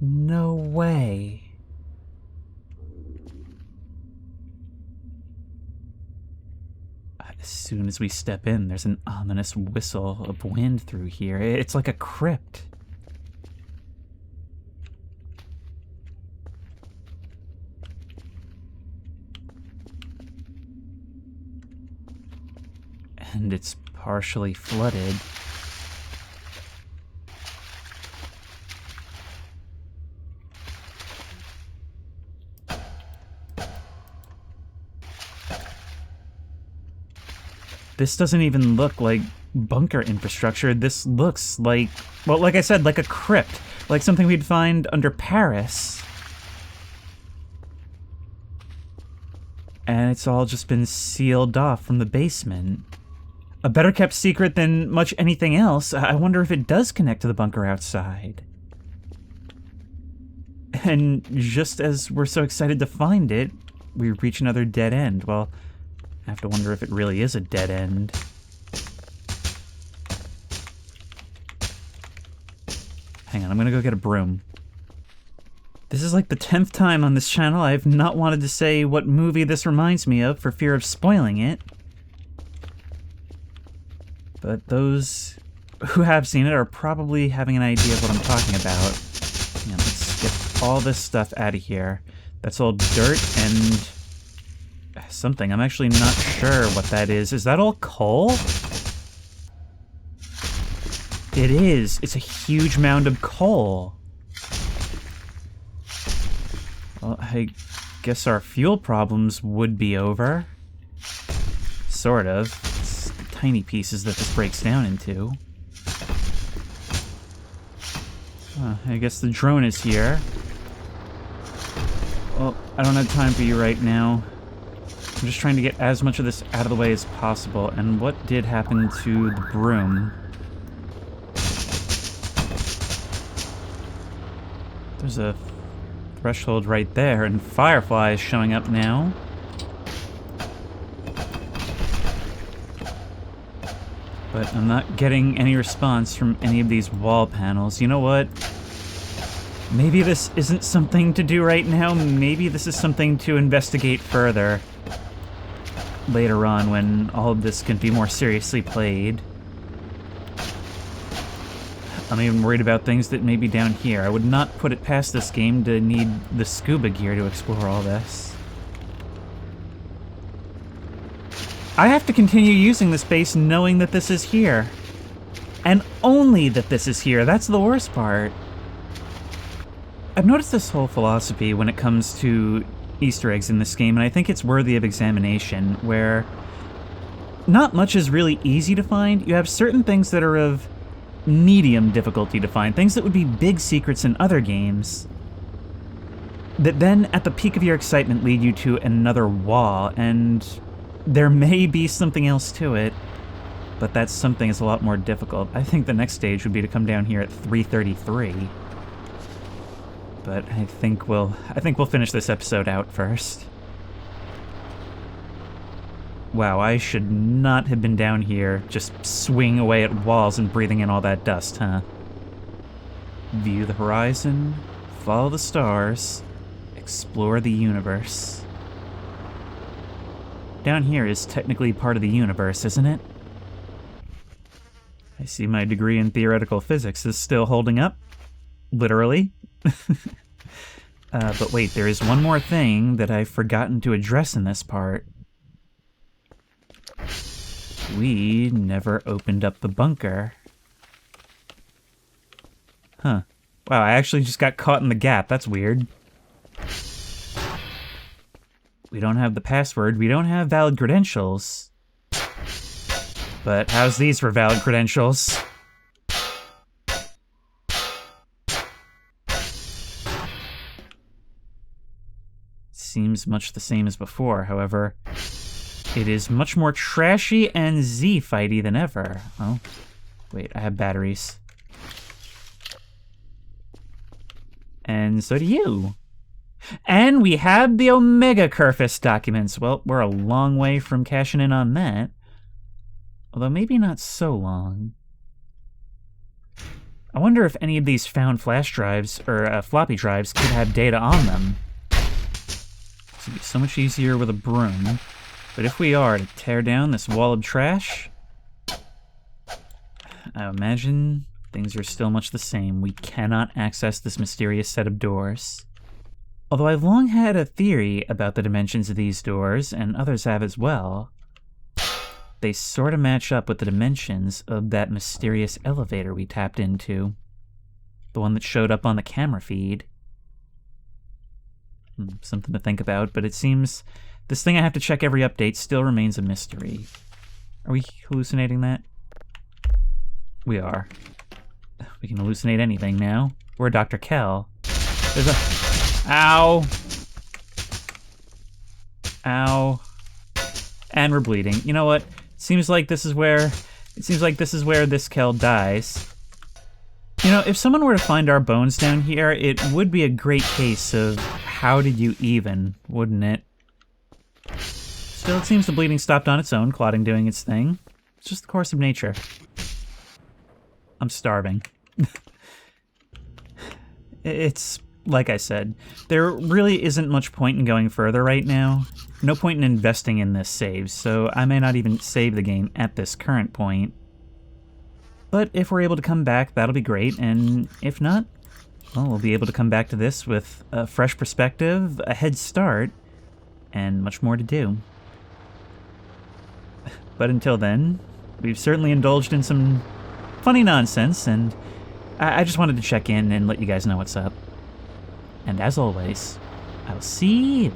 No way. As soon as we step in, there's an ominous whistle of wind through here. It's like a crypt. And it's partially flooded. This doesn't even look like bunker infrastructure. This looks like, well, like I said, like a crypt. Like something we'd find under Paris. And it's all just been sealed off from the basement. A better kept secret than much anything else. I wonder if it does connect to the bunker outside. And just as we're so excited to find it, we reach another dead end. Well, I have to wonder if it really is a dead end. Hang on, I'm gonna go get a broom. This is like the 10th time on this channel I've not wanted to say what movie this reminds me of for fear of spoiling it. But those who have seen it are probably having an idea of what I'm talking about. Hang on, let's get all this stuff out of here. That's all dirt and something. I'm actually not sure what that is. Is that all coal? It is. It's a huge mound of coal. Well, I guess our fuel problems would be over. Sort of. It's the tiny pieces that this breaks down into. I guess the drone is here. Well, I don't have time for you right now. I'm just trying to get as much of this out of the way as possible. And what did happen to the broom? There's a threshold right there, and Firefly is showing up now. But I'm not getting any response from any of these wall panels. You know what? Maybe this isn't something to do right now. Maybe this is something to investigate further later on when all of this can be more seriously played. I'm even worried about things that may be down here. I would not put it past this game to need the scuba gear to explore all this. I have to continue using this base knowing that this is here. And only that this is here. That's the worst part. I've noticed this whole philosophy when it comes to Easter eggs in this game, and I think it's worthy of examination, where not much is really easy to find. You have certain things that are of medium difficulty to find, things that would be big secrets in other games, that then, at the peak of your excitement, lead you to another wall, and there may be something else to it, but that something is a lot more difficult. I think the next stage would be to come down here at 333. But I think we'll finish this episode out first. Wow, I should not have been down here just swinging away at walls and breathing in all that dust, huh? View the horizon, follow the stars, explore the universe. Down here is technically part of the universe, isn't it? I see my degree in theoretical physics is still holding up. Literally. But wait, there is one more thing that I've forgotten to address in this part. We never opened up the bunker. Huh. Wow, I actually just got caught in the gap. That's weird. We don't have the password. We don't have valid credentials. But how's these for valid credentials? seems much the same as before. However, it is much more trashy and Z-fighty than ever. Oh, wait, I have batteries. And so do you. And we have the Omega Kerfus documents. Well, we're a long way from cashing in on that. Although maybe not so long. I wonder if any of these found flash drives, or floppy drives, could have data on them. This would be so much easier with a broom. But if we are to tear down this wall of trash, I imagine things are still much the same. We cannot access this mysterious set of doors. Although I've long had a theory about the dimensions of these doors, and others have as well, they sort of match up with the dimensions of that mysterious elevator we tapped into. The one that showed up on the camera feed. Something to think about, but it seems this thing I have to check every update still remains a mystery. Are we hallucinating that? We are. We can hallucinate anything now. We're Dr. Kell. There's a... Ow! Ow. And we're bleeding. You know what? Seems like this is where this Kell dies. You know, if someone were to find our bones down here, it would be a great case of how did you even, wouldn't it? Still, it seems the bleeding stopped on its own, clotting doing its thing. It's just the course of nature. I'm starving. It's, like I said, there really isn't much point in going further right now. No point in investing in this save, so I may not even save the game at this current point. But if we're able to come back, that'll be great, and if not, well, we'll be able to come back to this with a fresh perspective, a head start, and much more to do. But until then, we've certainly indulged in some funny nonsense, and I just wanted to check in and let you guys know what's up. And as always, I'll see you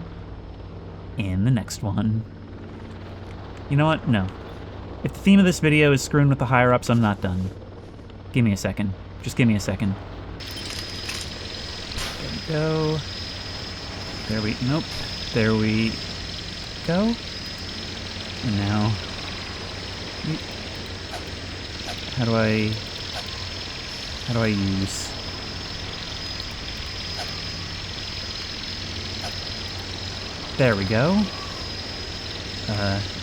in the next one. You know what? No. If the theme of this video is screwing with the higher-ups, I'm not done. Give me a second. Just give me a second. There we go. There we... Nope. There we go. And now... How do I use... There we go.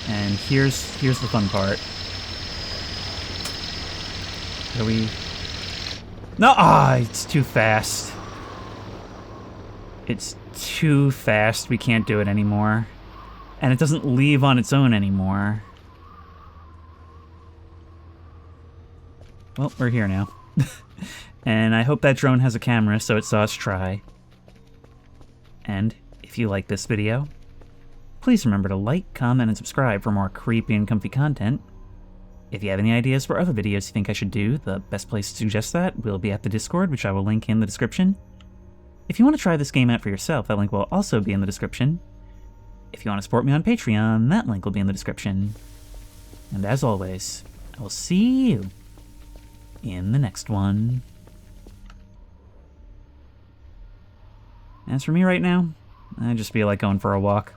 And here's the fun part. Are we... No! It's too fast. It's too fast. We can't do it anymore. And it doesn't leave on its own anymore. Well, we're here now. And I hope that drone has a camera so it saw us try. And if you like this video, please remember to like, comment, and subscribe for more creepy and comfy content. If you have any ideas for other videos you think I should do, the best place to suggest that will be at the Discord, which I will link in the description. If you want to try this game out for yourself, that link will also be in the description. If you want to support me on Patreon, that link will be in the description. And as always, I will see you in the next one. As for me right now, I just feel like going for a walk.